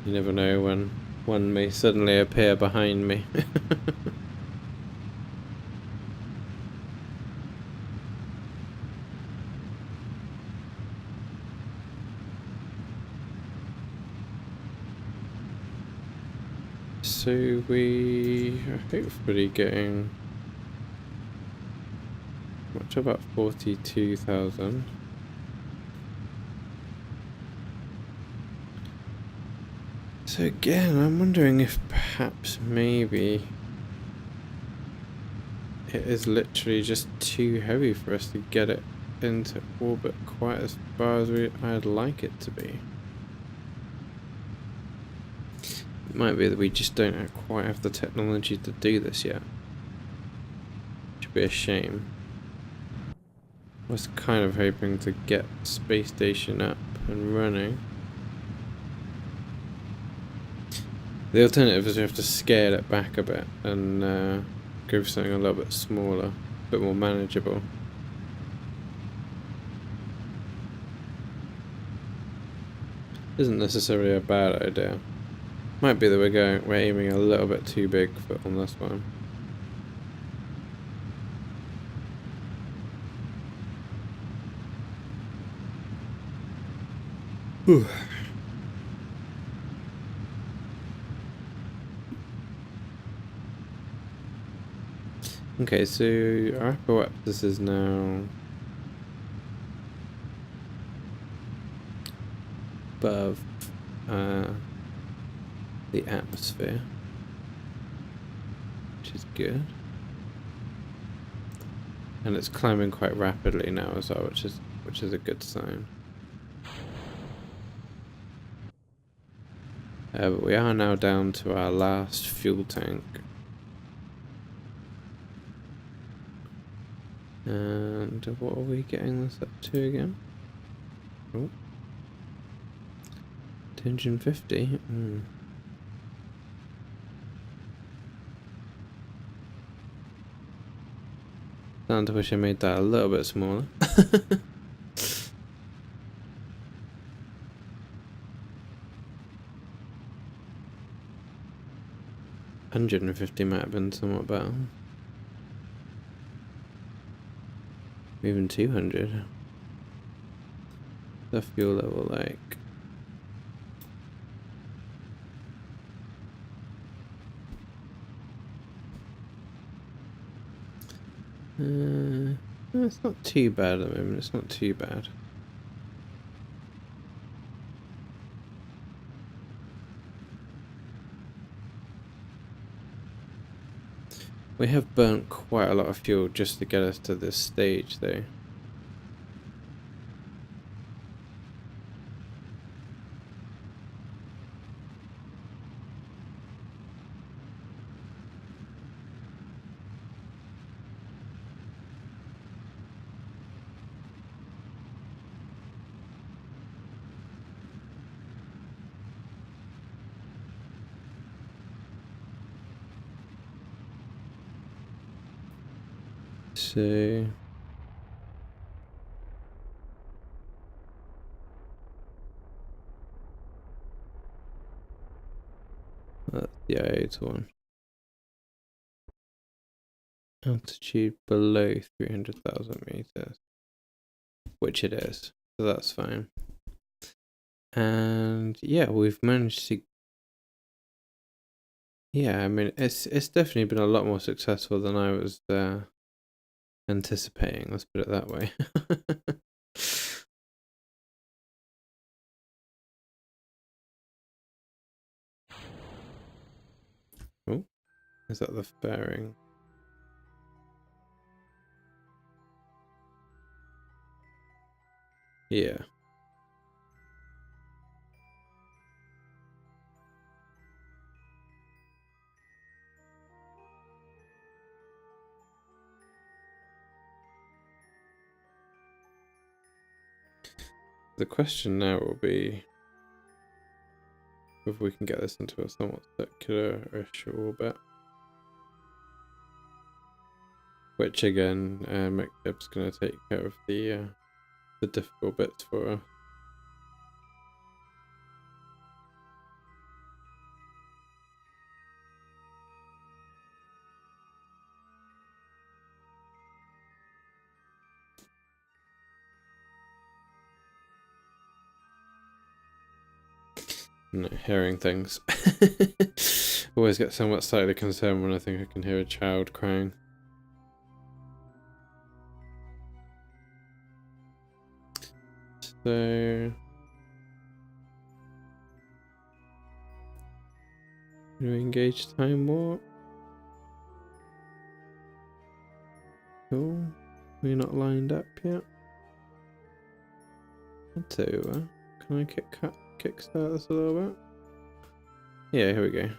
You never know when one may suddenly appear behind me. So we are hopefully getting much about 42,000. So again, I'm wondering if perhaps maybe it is literally just too heavy for us to get it into orbit quite as far as I'd like it to be. It might be that we just don't quite have the technology to do this yet. Which would be a shame. I was kind of hoping to get the space station up and running. The alternative is we have to scale it back a bit and go for something a little bit smaller, a bit more manageable. Isn't necessarily a bad idea. Might be that we're aiming a little bit too big on this one. Whew. Okay, so our apparatus is now above the atmosphere, which is good. And it's climbing quite rapidly now as well, which is a good sign. But we are now down to our last fuel tank. And what are we getting this up to again? Oh. 250? Starting to wish I made that a little bit smaller. 150 might have been somewhat better. Even 200. The fuel level like... it's not too bad at the moment, it's not too bad. We have burnt quite a lot of fuel just to get us to this stage though. So... that's the I8 one. Altitude below 300,000 meters. Which it is, so that's fine. And yeah, we've managed to... Yeah, I mean, it's definitely been a lot more successful than I was anticipating, let's put it that way. Oh, is that the fairing? Yeah. The question now will be if we can get this into a somewhat circular-ish orbit. Which again, McTib's going to take care of the difficult bits for us. No, hearing things. Always get somewhat slightly concerned when I think I can hear a child crying. So... do we engage time warp? Cool. We're not lined up yet. I'll tell you what. Can I kickstart this a little bit? Yeah, here we go.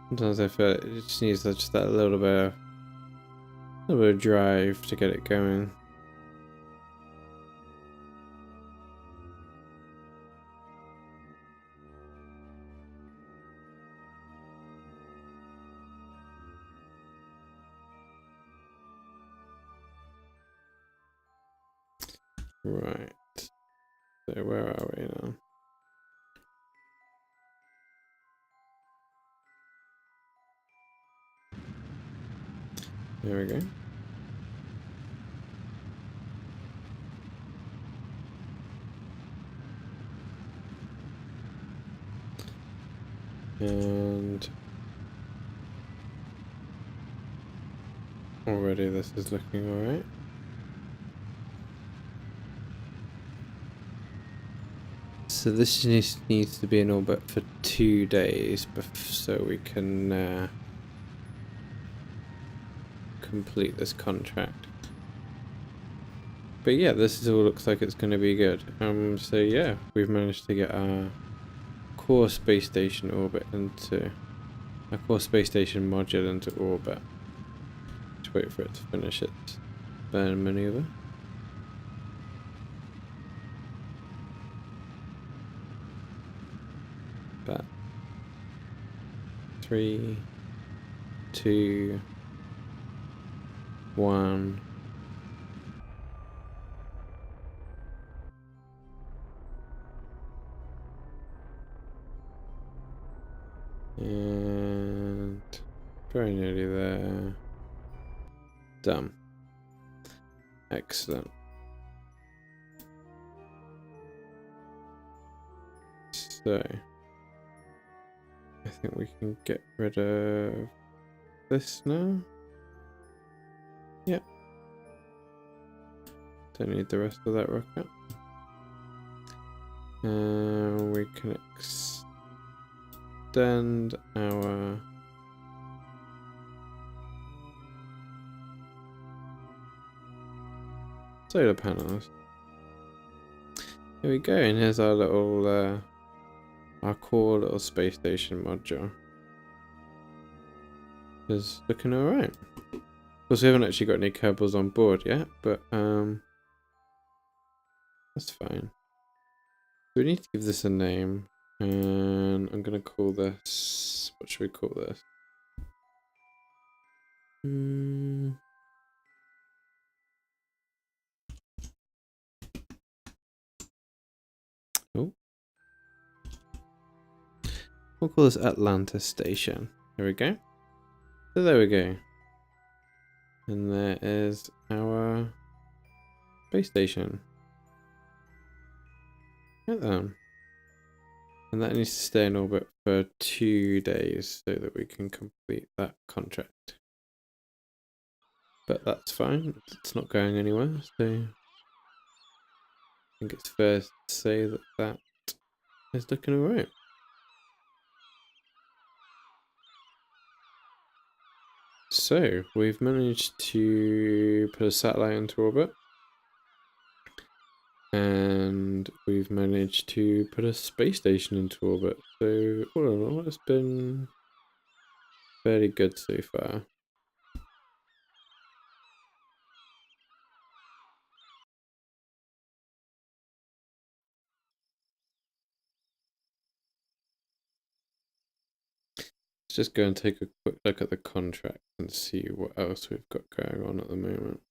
Sometimes I feel it just needs just that little bit of drive to get it going. Right. So where are we now? There we go. And already this is looking alright. So this needs to be in orbit for 2 days so we can complete this contract. But yeah, this all looks like it's going to be good. So yeah, we've managed to get our core space station module into orbit. Just wait for it to finish its burn maneuver. But 3, 2, 1. And very nearly there. Done. Excellent. So I think we can get rid of this now. Yep. Don't need the rest of that rocket. And we can extend our solar panels. Here we go, and here's our little our core little space station module. It's looking alright. Of course, we haven't actually got any Kerbals on board yet, but that's fine. We need to give this a name, and I'm gonna call this. What should we call this? Oh, we'll call this Atlanta Station. There we go. So there we go. And there is our space station. Right then. And that needs to stay in orbit for 2 days so that we can complete that contract. But that's fine. It's not going anywhere, so I think it's fair to say that that is looking alright. So we've managed to put a satellite into orbit, and we've managed to put a space station into orbit. So all in all, it's been fairly good so far. Let's just go and take a quick look at the contract and see what else we've got going on at the moment.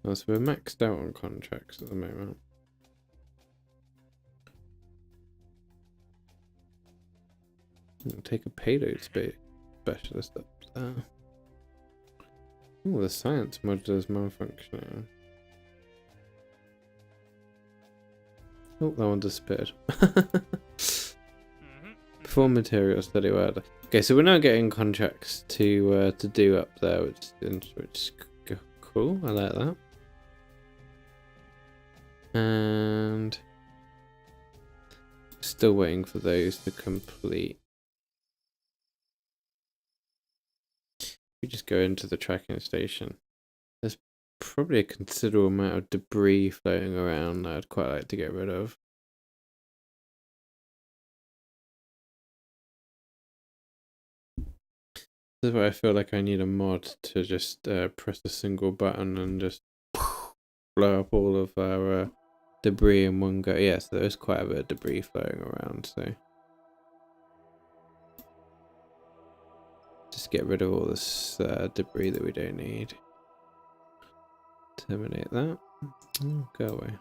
Oh, so we're maxed out on contracts at the moment. Take a payload specialist up there. Oh, the science module is malfunctioning. Oh, that one disappeared. Perform material study world. Okay, so we're now getting contracts to do up there, which is cool. I like that. And still waiting for those to complete. We just go into the tracking station. There's probably a considerable amount of debris floating around that I'd quite like to get rid of. This is where I feel like I need a mod to just press a single button and just blow up all of our debris in one go. Yes, there is quite a bit of debris floating around, so just get rid of all this debris that we don't need. Terminate that. Oh, go away.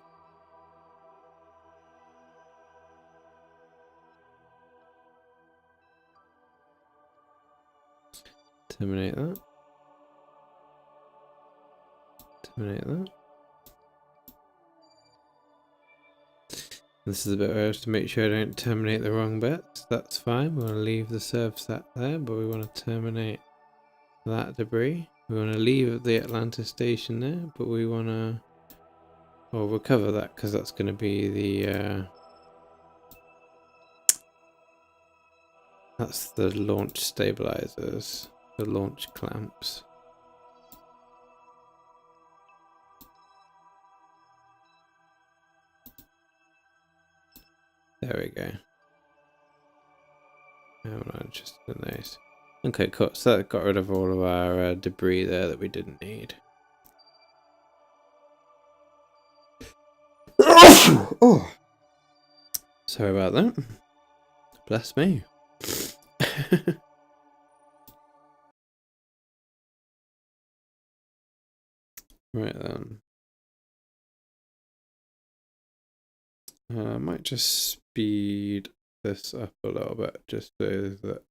Terminate that. Terminate that. This is a bit where I have to make sure I don't terminate the wrong bits. That's fine. We want to leave the servsat there, but we want to terminate that debris. We want to leave the Atlanta station there, but we want to Well, we'll cover that because that's going to be the that's the launch stabilizers, the launch clamps. There we go. I'm not interested in those. Okay, cool. So that got rid of all of our debris there that we didn't need. Oh, sorry about that. Bless me. Right then. I might just speed this up a little bit just so that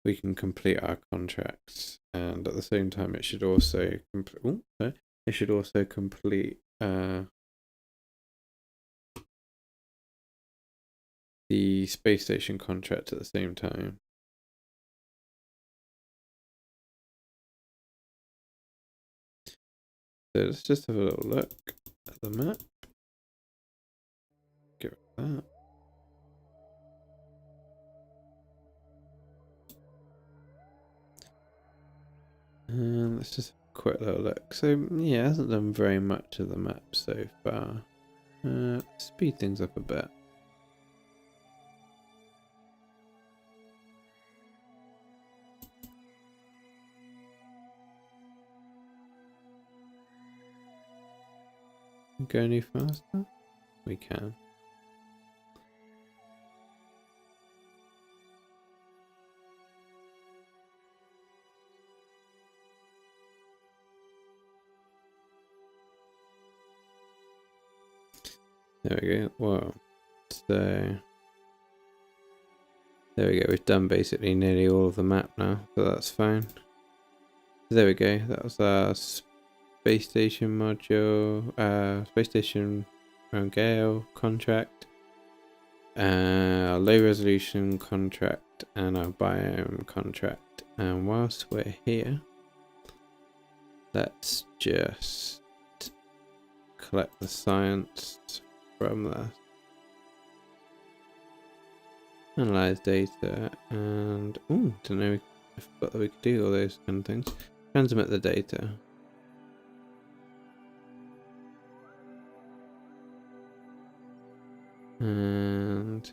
we can complete our contracts, and at the same time it should also complete the space station contract at the same time. So let's just have a little look at the map. Get rid of that. And let's just have a quick little look. So yeah, it hasn't done very much of the map so far. Speed things up a bit. Go any faster? We can. There we go. Wow. So there we go. We've done basically nearly all of the map now, so that's fine. There we go. That was our space station module, space station around Gael contract, our low resolution contract, and our biome contract. And whilst we're here, let's just collect the science from the analyze data, and don't know, I forgot that we could do all those kind of things. Transmit the data. And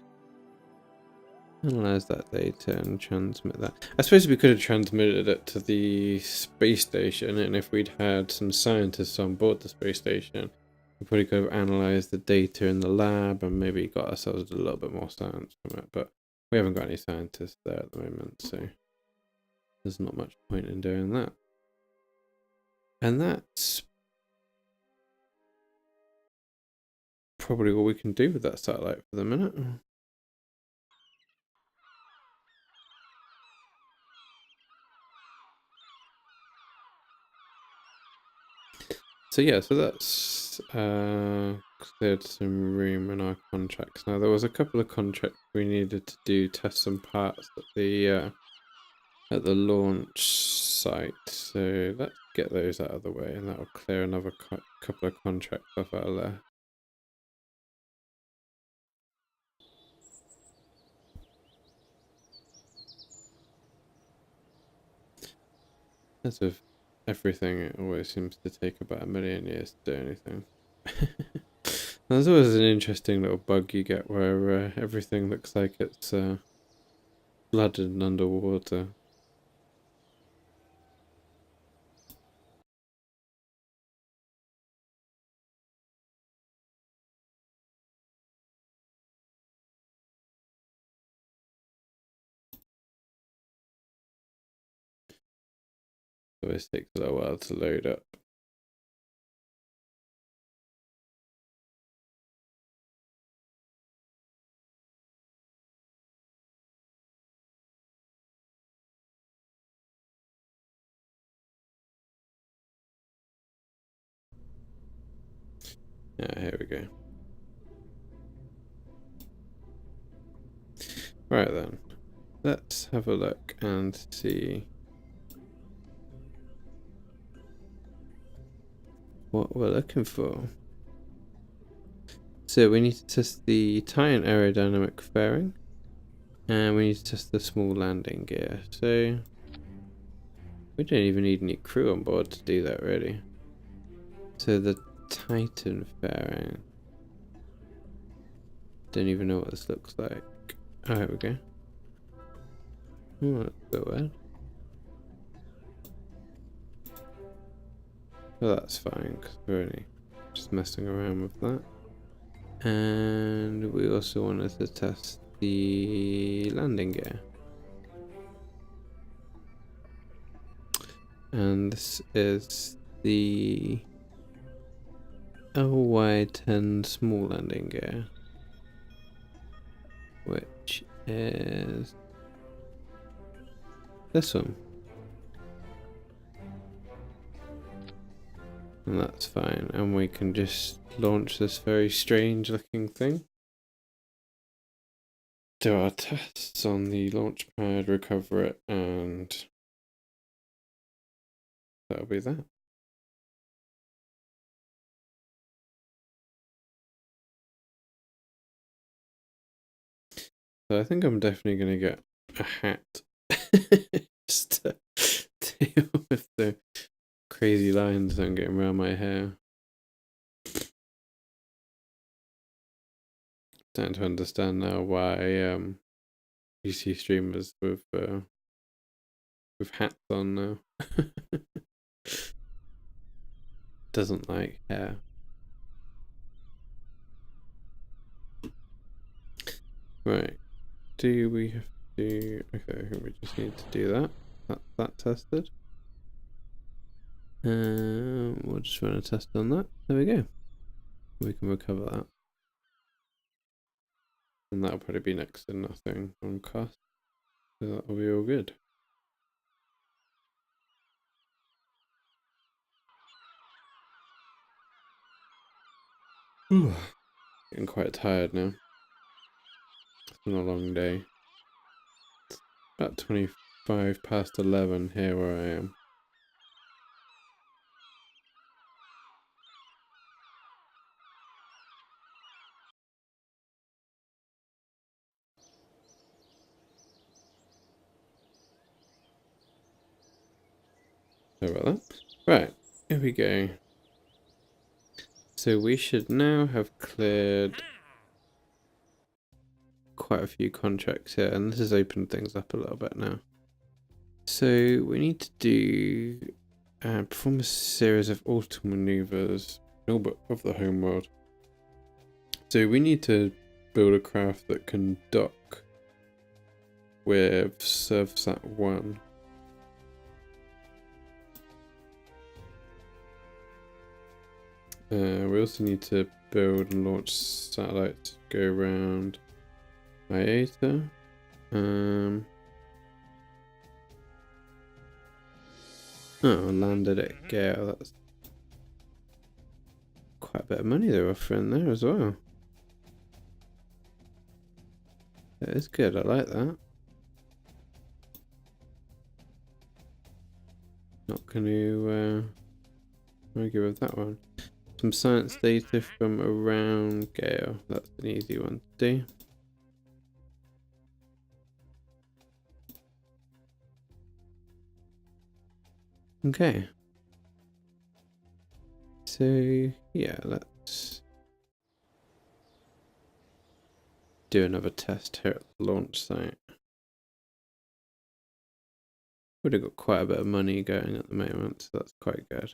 analyze that data and transmit that. I suppose we could have transmitted it to the space station, and if we'd had some scientists on board the space station, we probably could have analysed the data in the lab and maybe got ourselves a little bit more science from it. But we haven't got any scientists there at the moment, so there's not much point in doing that. And that's probably all we can do with that satellite for the minute. So yeah, so that's cleared some room in our contracts. Now there was a couple of contracts we needed to do, test some parts at the launch site. So let's get those out of the way, and that will clear another couple of contracts off our left. As with everything, it always seems to take about 1,000,000 years to do anything. There's always an interesting little bug you get where everything looks like it's flooded and underwater. Always takes a little while to load up. Yeah, here we go. Right then, let's have a look and see what we're looking for. So we need to test the Titan aerodynamic fairing, and we need to test the small landing gear. So we don't even need any crew on board to do that, really. So the Titan fairing. Don't even know what this looks like. Oh, here we go. Oh, that's a bit weird. Well, that's fine, because we're only just messing around with that. And we also wanted to test the landing gear. And this is the LY10 small landing gear, which is this one. And that's fine, and we can just launch this very strange looking thing. Do our tests on the launch pad, recover it, and that'll be that. So I think I'm definitely going to get a hat just to deal with the crazy lines that I'm getting around my hair. Starting to understand now why you see streamers with hats on now. Doesn't like hair. Right. Do we have to... Okay, I think we just need to do that. That's that tested. We'll just run a test on that. There we go. We can recover that. And that'll probably be next to nothing on cost. So that'll be all good. Getting quite tired now. It's been a long day. It's about 25 past 11 here where I am. Sorry about that. Right, here we go. So we should now have cleared quite a few contracts here, and this has opened things up a little bit now. So we need to do perform a series of orbital maneuvers in orbit of the homeworld. So we need to build a craft that can dock with Surfsat 1. We also need to build and launch satellites to go around IATA. Oh, landed at Gael. That's quite a bit of money they're offering there as well. That is good, I like that. Not going to argue with that one. Some science data from around Gael. That's an easy one to do. Okay. So, yeah, let's do another test here at the launch site. Would have got quite a bit of money going at the moment, so that's quite good.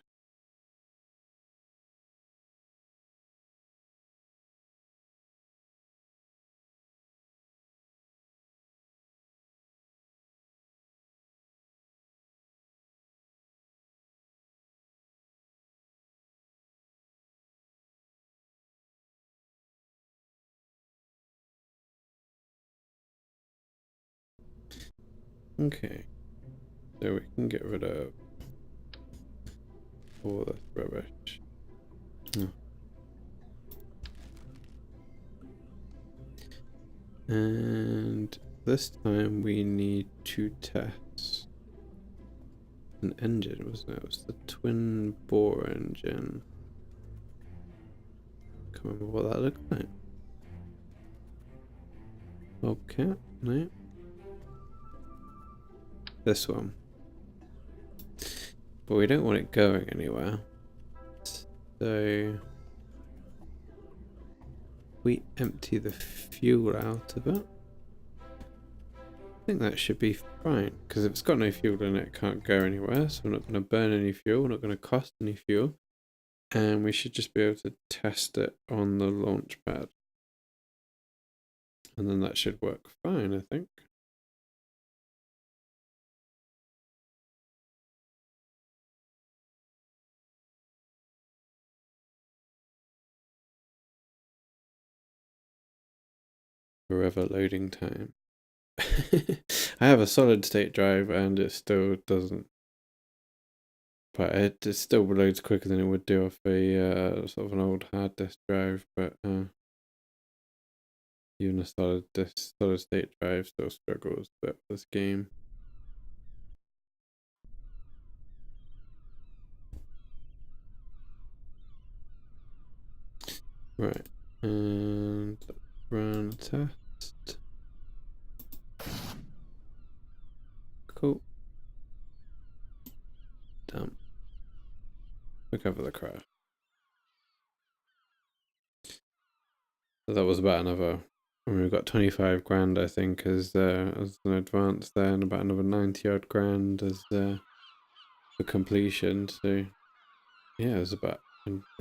Okay, so we can get rid of all this rubbish. And this time we need to test an engine, wasn't it? It was the twin bore engine. remember what that looked like. Bobcat? No. This one. But we don't want it going anywhere. So we empty the fuel out of it. I think that should be fine, because if it's got no fuel in it, it can't go anywhere, so we're not going to burn any fuel, we're not going to cost any fuel, and we should just be able to test it on the launch pad. And then that should work fine, I think. Forever loading time. I have a solid state drive and it still doesn't. But it still loads quicker than it would do off a sort of an old hard disk drive. But even a solid state drive still struggles a bit with this game. Right, and let's run a test. Cool. Done. Recover the crash. So that was about another. We've got 25 grand, I think, as an advance there, and about another 90 odd grand as for completion. So yeah, it was about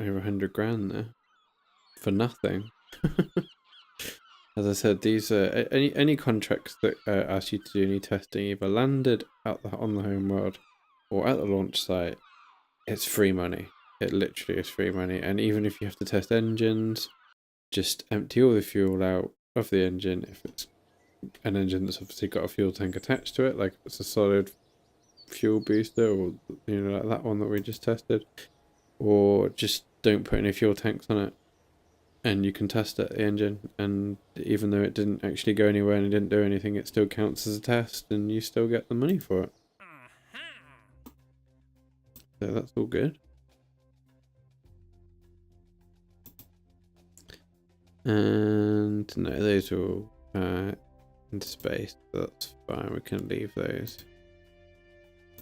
over 100 grand there for nothing. As I said, these any contracts that ask you to do any testing, either landed on the home world or at the launch site, it's free money. It literally is free money. And even if you have to test engines, just empty all the fuel out of the engine. If it's an engine that's obviously got a fuel tank attached to it, like it's a solid fuel booster, or like that one that we just tested, or just don't put any fuel tanks on it, and you can test it, the engine, and even though it didn't actually go anywhere and it didn't do anything, it still counts as a test and you still get the money for it. So that's all good. And no, those are all into space, so that's fine, we can leave those.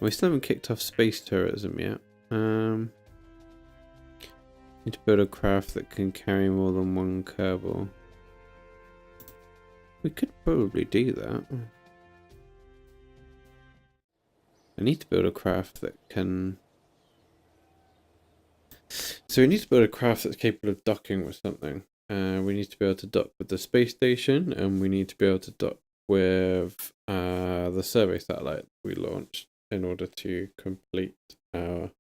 We still haven't kicked off space tourism yet. Need to build a craft that can carry more than one Kerbal. We could probably do that. I need to build a craft that can... So we need to build a craft that's capable of docking with something. We need to be able to dock with the space station, and we need to be able to dock with the survey satellite we launched in order to complete our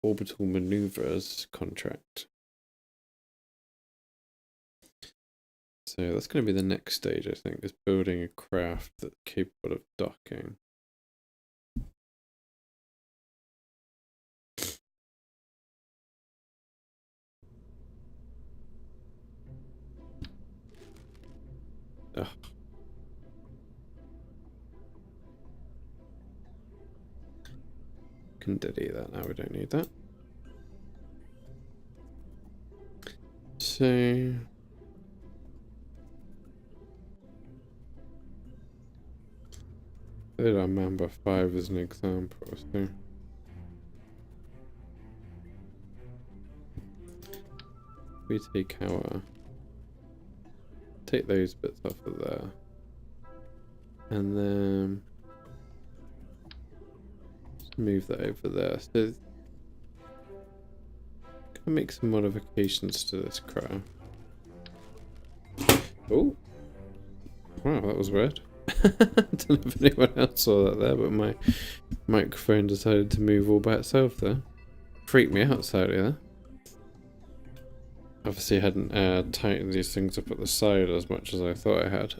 orbital maneuvers contract. So that's going to be the next stage, I think, is building a craft that's capable of docking. Ugh. Can delete that now, we don't need that. So I did our Mamba 5 as an example, so we take those bits off of there, and then just move that over there. So gonna make some modifications to this craft. Oh, wow, that was weird. I don't know if anyone else saw that there, but my microphone decided to move all by itself there. Freaked me out slightly there. Obviously I hadn't tightened these things up at the side as much as I thought I had.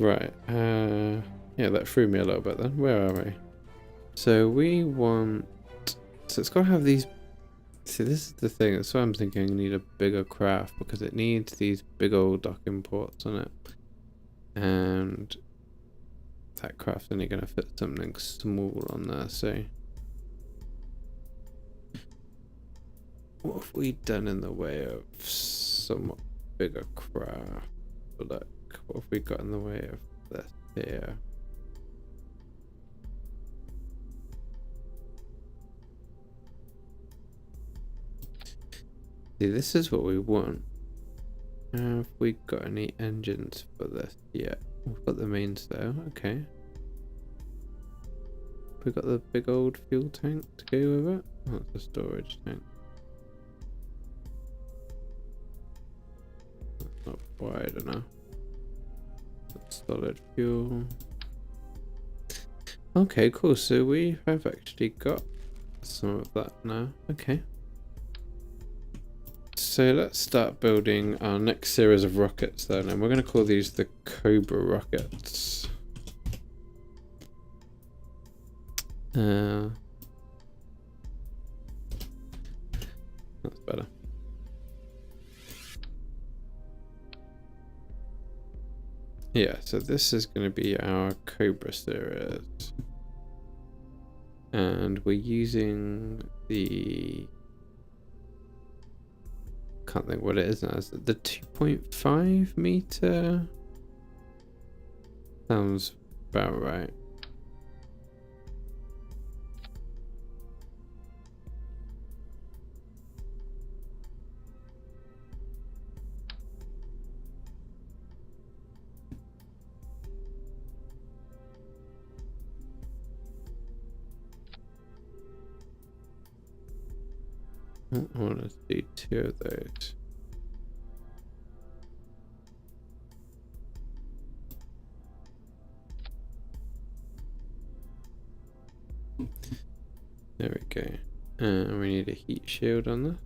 Right, yeah, that threw me a little bit then. Where are we? So we want... So it's got to have these... See, this is the thing. That's why I'm thinking I need a bigger craft, because it needs these big old docking ports on it. And that craft's only going to fit something small on there, so... What have we done in the way of somewhat bigger craft? Look, what have we got in the way of this here? See, this is what we want. Have we got any engines for this yet? We've got the mains though, okay. We got the big old fuel tank to go with it? Oh, it's a storage tank. That's not wide enough. That's solid fuel. Okay, cool. So we have actually got some of that now. Okay. So let's start building our next series of rockets then, and we're going to call these the Cobra rockets. That's better. Yeah, so this is going to be our Cobra series. And we're using the... can't think what it is now. Is it the 2.5 meter? Sounds about right. I want to do 2 of those. There we go. And we need a heat shield on that.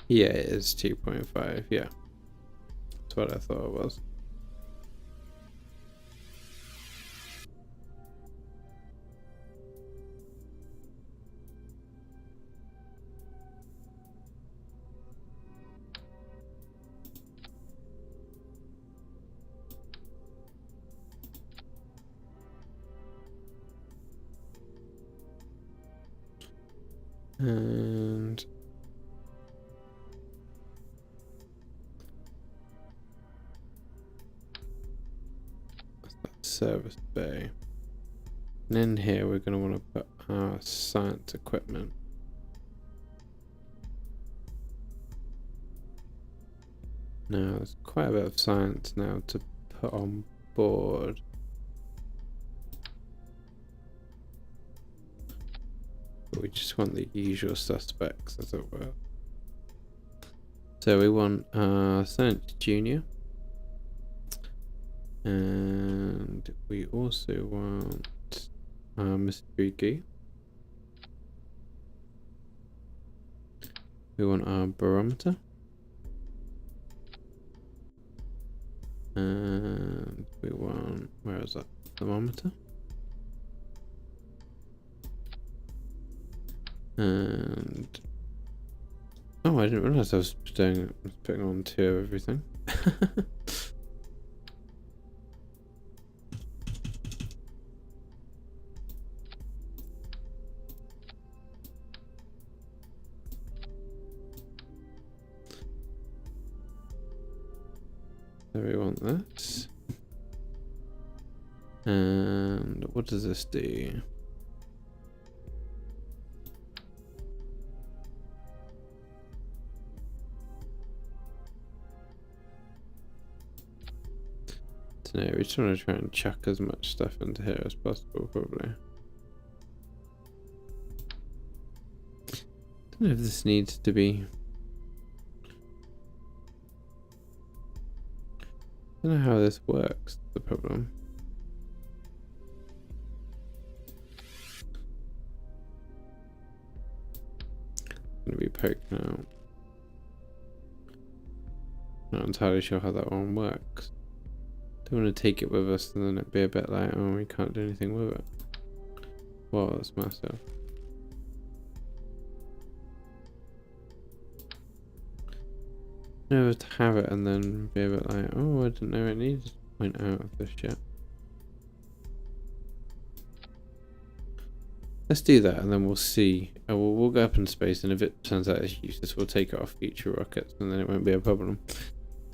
Yeah, it is 2.5. Yeah, that's what I thought it was. And that's that service bay. And in here we're going to want to put our science equipment. Now there's quite a bit of science now to put on board. But we just want the usual suspects, as it were. So we want Science Junior. And we also want Mystery Goo. We want our barometer. And we want, where is that? Thermometer. And oh, I didn't realize I was putting on 2 of everything. So we want this. And what does this do? No, we just want to try and chuck as much stuff into here as possible, probably. Don't know if this needs to be. Don't know how this works. The problem. Gonna be poking out. Not entirely sure how that one works. Don't want to take it with us and then it'd be a bit like, oh, we can't do anything with it. Wow, that's massive. No, to have it and then be a bit like, oh, I didn't know it needed to point out of this yet. Let's do that, and then we'll see. We'll go up in space, and if it turns out it's useless, we'll take it off future rockets, and then it won't be a problem.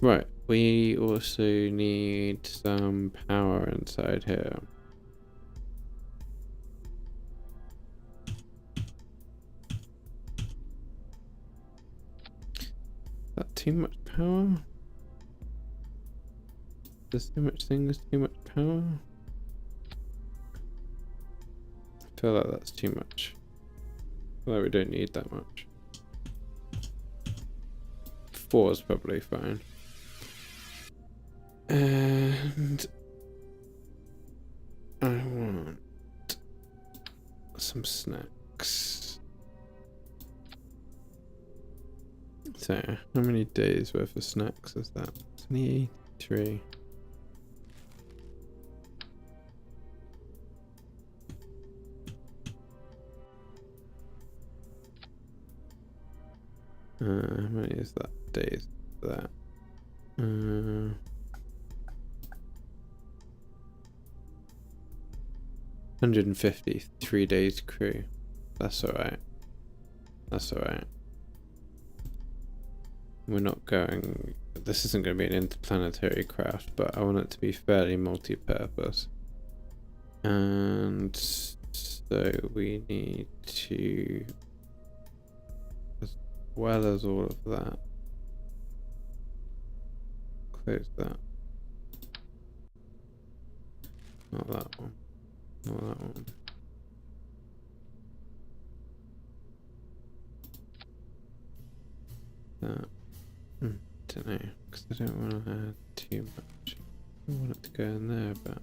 Right, we also need some power inside here. Is that too much power? There's too much thing as too much power? I feel like that's too much. I feel like we don't need that much. 4 is probably fine. And I want some snacks. So, how many days worth of snacks is that? 23. How many is that? Days is that? 150, 3 days crew. That's alright. That's alright. We're not going... This isn't going to be an interplanetary craft, but I want it to be fairly multi-purpose. And so we need to... As well as all of that. Close that. Not that one. Not that one. That. Don't know, because I don't want to add too much. I want it to go in there, but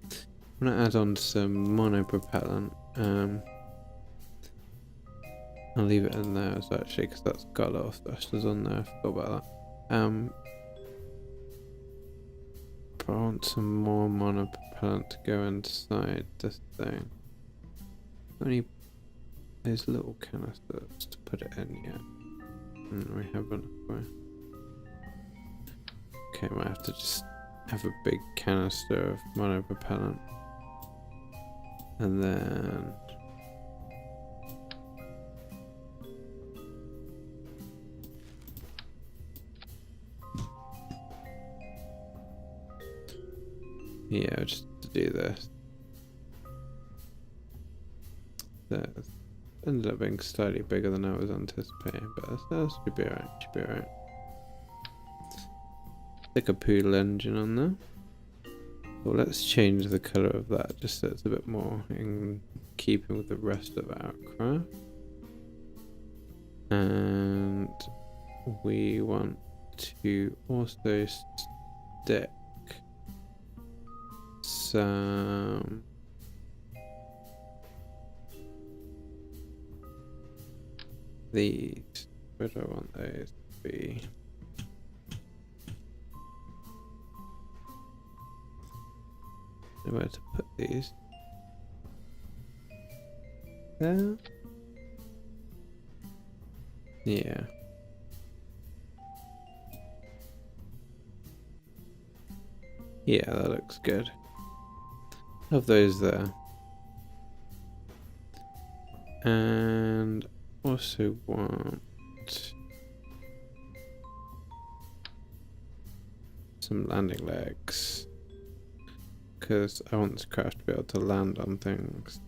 I'm going to add on some monopropellant. I'll leave it in there as well, actually, because that's got a lot of thrusters on there. I forgot about that. But I want some more monopropellant to go inside this thing. Only those little canisters to put it in yet. We haven't. Okay, I might have to just have a big canister of monopropellant. And then... yeah, just to do this. That ended up being slightly bigger than I was anticipating, but that should be alright, should be alright. Stick a poodle engine on there. Well, let's change the colour of that just so it's a bit more in keeping with the rest of our craft. And we want to also stick some these. Where do I want those to be? Where to put these? There? Yeah. Yeah, that looks good. Have those there. And also want some landing legs, because I want this craft to be able to land on things.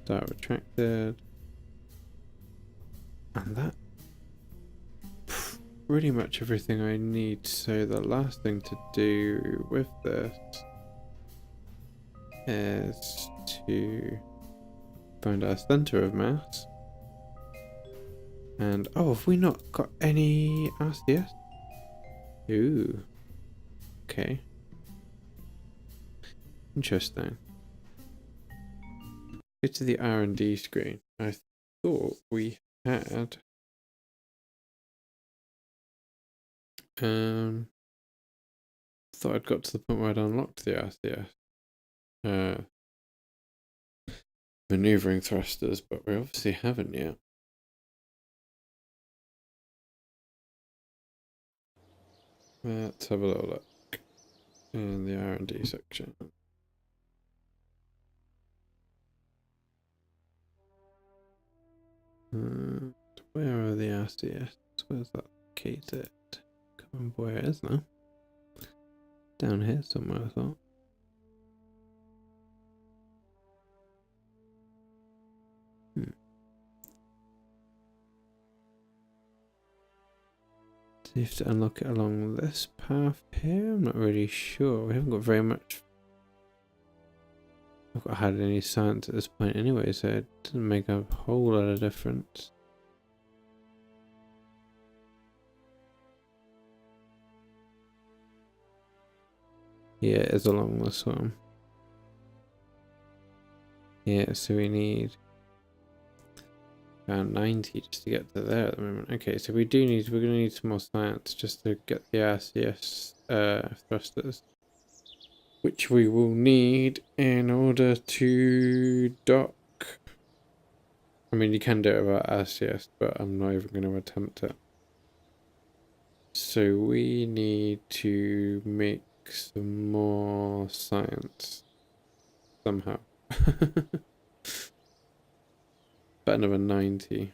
Start retracted. And that pretty much everything I need. So the last thing to do with this is to find our center of mass. And oh, have we not got any RCS? Ooh. Okay. Interesting. Go to the R&D screen. I thought we had thought I'd got to the point where I'd unlocked the RCS. Maneuvering thrusters, but we obviously haven't yet. Let's have a little look in the R&D section. Where are the RCS? Where's that located? Can't remember where it is now. Down here somewhere, I thought. Do you have to unlock it along this path here? I'm not really sure. We haven't got very much. I've not had any science at this point anyway, so it doesn't make a whole lot of difference. Yeah, it is along this one. Yeah, so we need around 90 just to get to there at the moment. Okay, so we're gonna need some more science just to get the RCS thrusters, which we will need in order to dock. I mean, you can do it without RCS, but I'm not even going to attempt it. So we need to make some more science somehow. About another 90.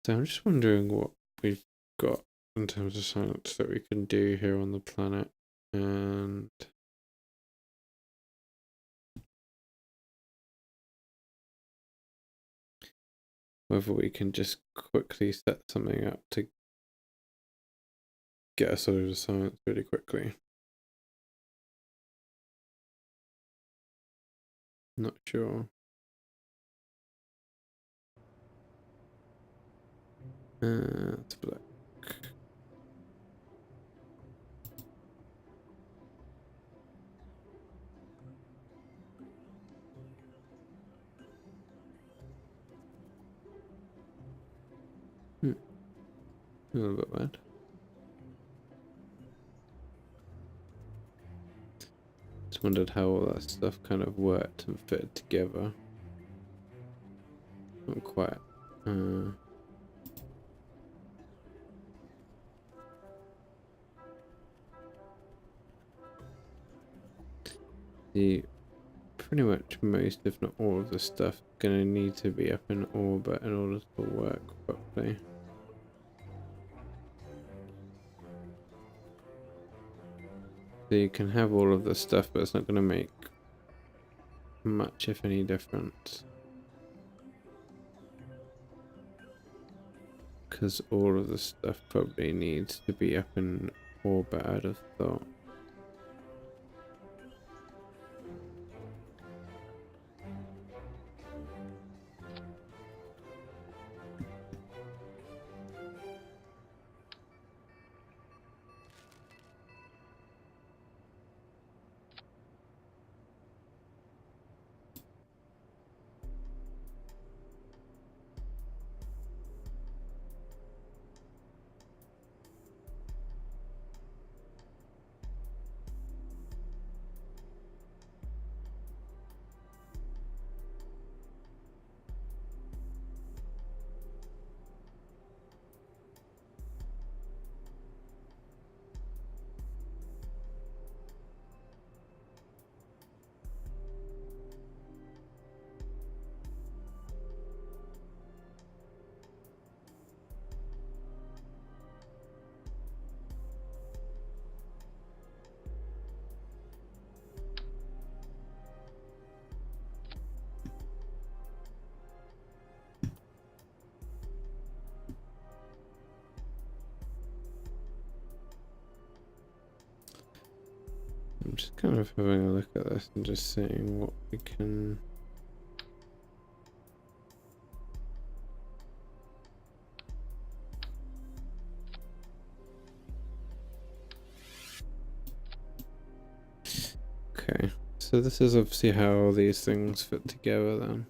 So I'm just wondering what we've got in terms of science that we can do here on the planet, and whether we can just quickly set something up to get us out of science really quickly. Not sure. Let's look. A little bit bad. Just wondered how all that stuff kind of worked and fit together. Not quite. Pretty much most, if not all, of the stuff gonna need to be up in orbit in order to work properly. So you can have all of the stuff, but it's not gonna make much, if any, difference. Because all of the stuff probably needs to be up in orbit, I'd have thought. I'm just kind of having a look at this and just seeing what we can. Okay, so this is obviously how all these things fit together then.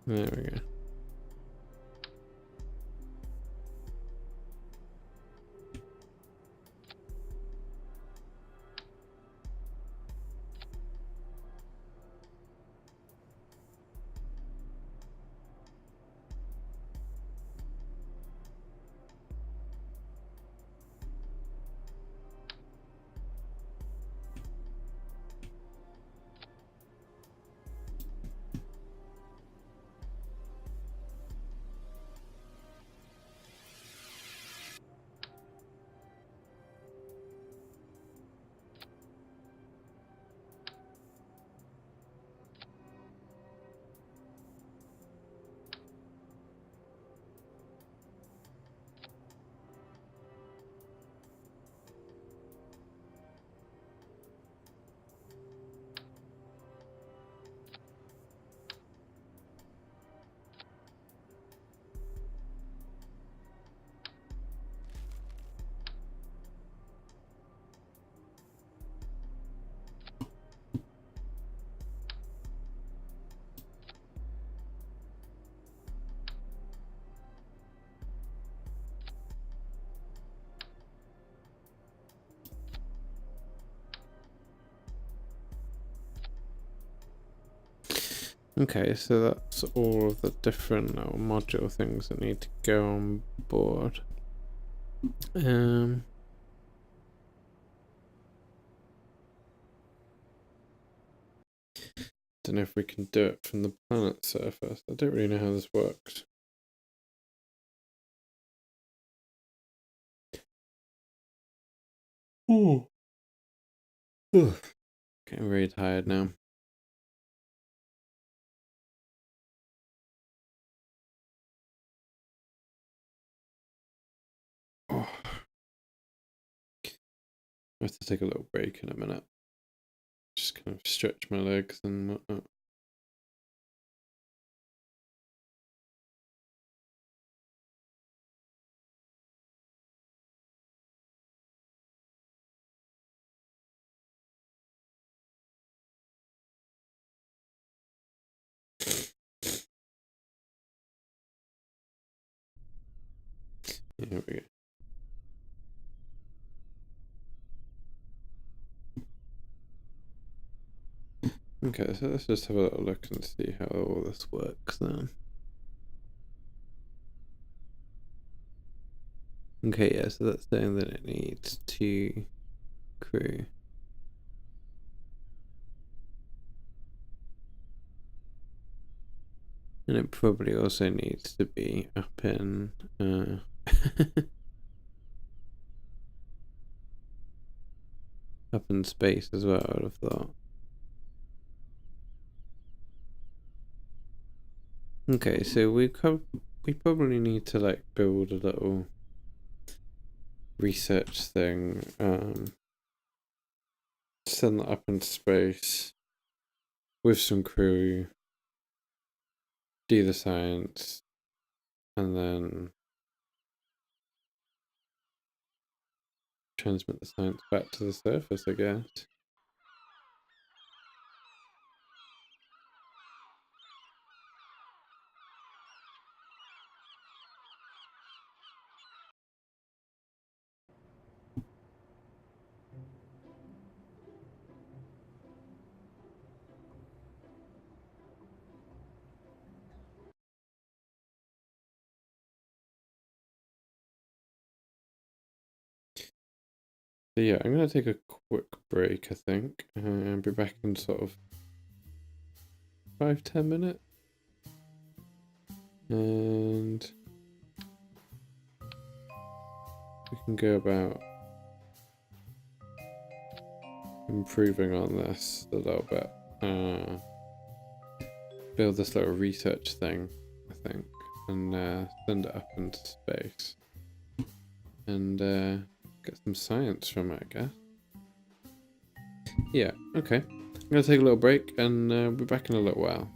There we go. Okay, so that's all of the different little module things that need to go on board. Don't know if we can do it from the planet surface. I don't really know how this works. Ooh. Getting very tired now. Oh. I have to take a little break in a minute. Just kind of stretch my legs and whatnot. Here we go. Okay, so let's just have a little look and see how all this works then. Okay, yeah, so that's saying that it needs 2 crew. And it probably also needs to be up in up in space as well, I would have thought. Okay, so we probably need to like build a little research thing, send that up into space with some crew, do the science, and then transmit the science back to the surface, I guess. So yeah, I'm gonna take a quick break, I think, and be back in sort of 5-10 minutes. And we can go about improving on this a little bit. Build this little research thing, I think, and send it up into space. And get some science from it, I guess. Yeah, okay. I'm gonna take a little break and be back in a little while.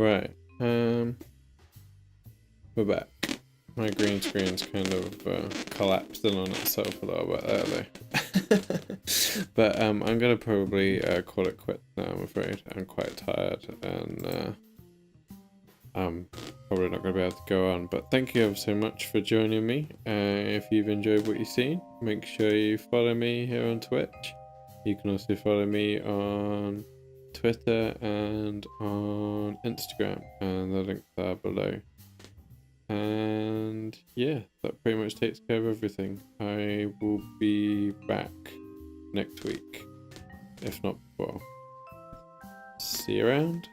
Right. We're back. My green screen's kind of collapsed in on itself a little bit there though. But I'm gonna probably call it quits now, I'm afraid. I'm quite tired and I'm probably not going to be able to go on. But thank you ever so much for joining me. If you've enjoyed what you've seen, make sure you follow me here on Twitch. You can also follow me on Twitter and on Instagram, and the links are below. And yeah, that pretty much takes care of everything. I will be back next week, if not before. See you around.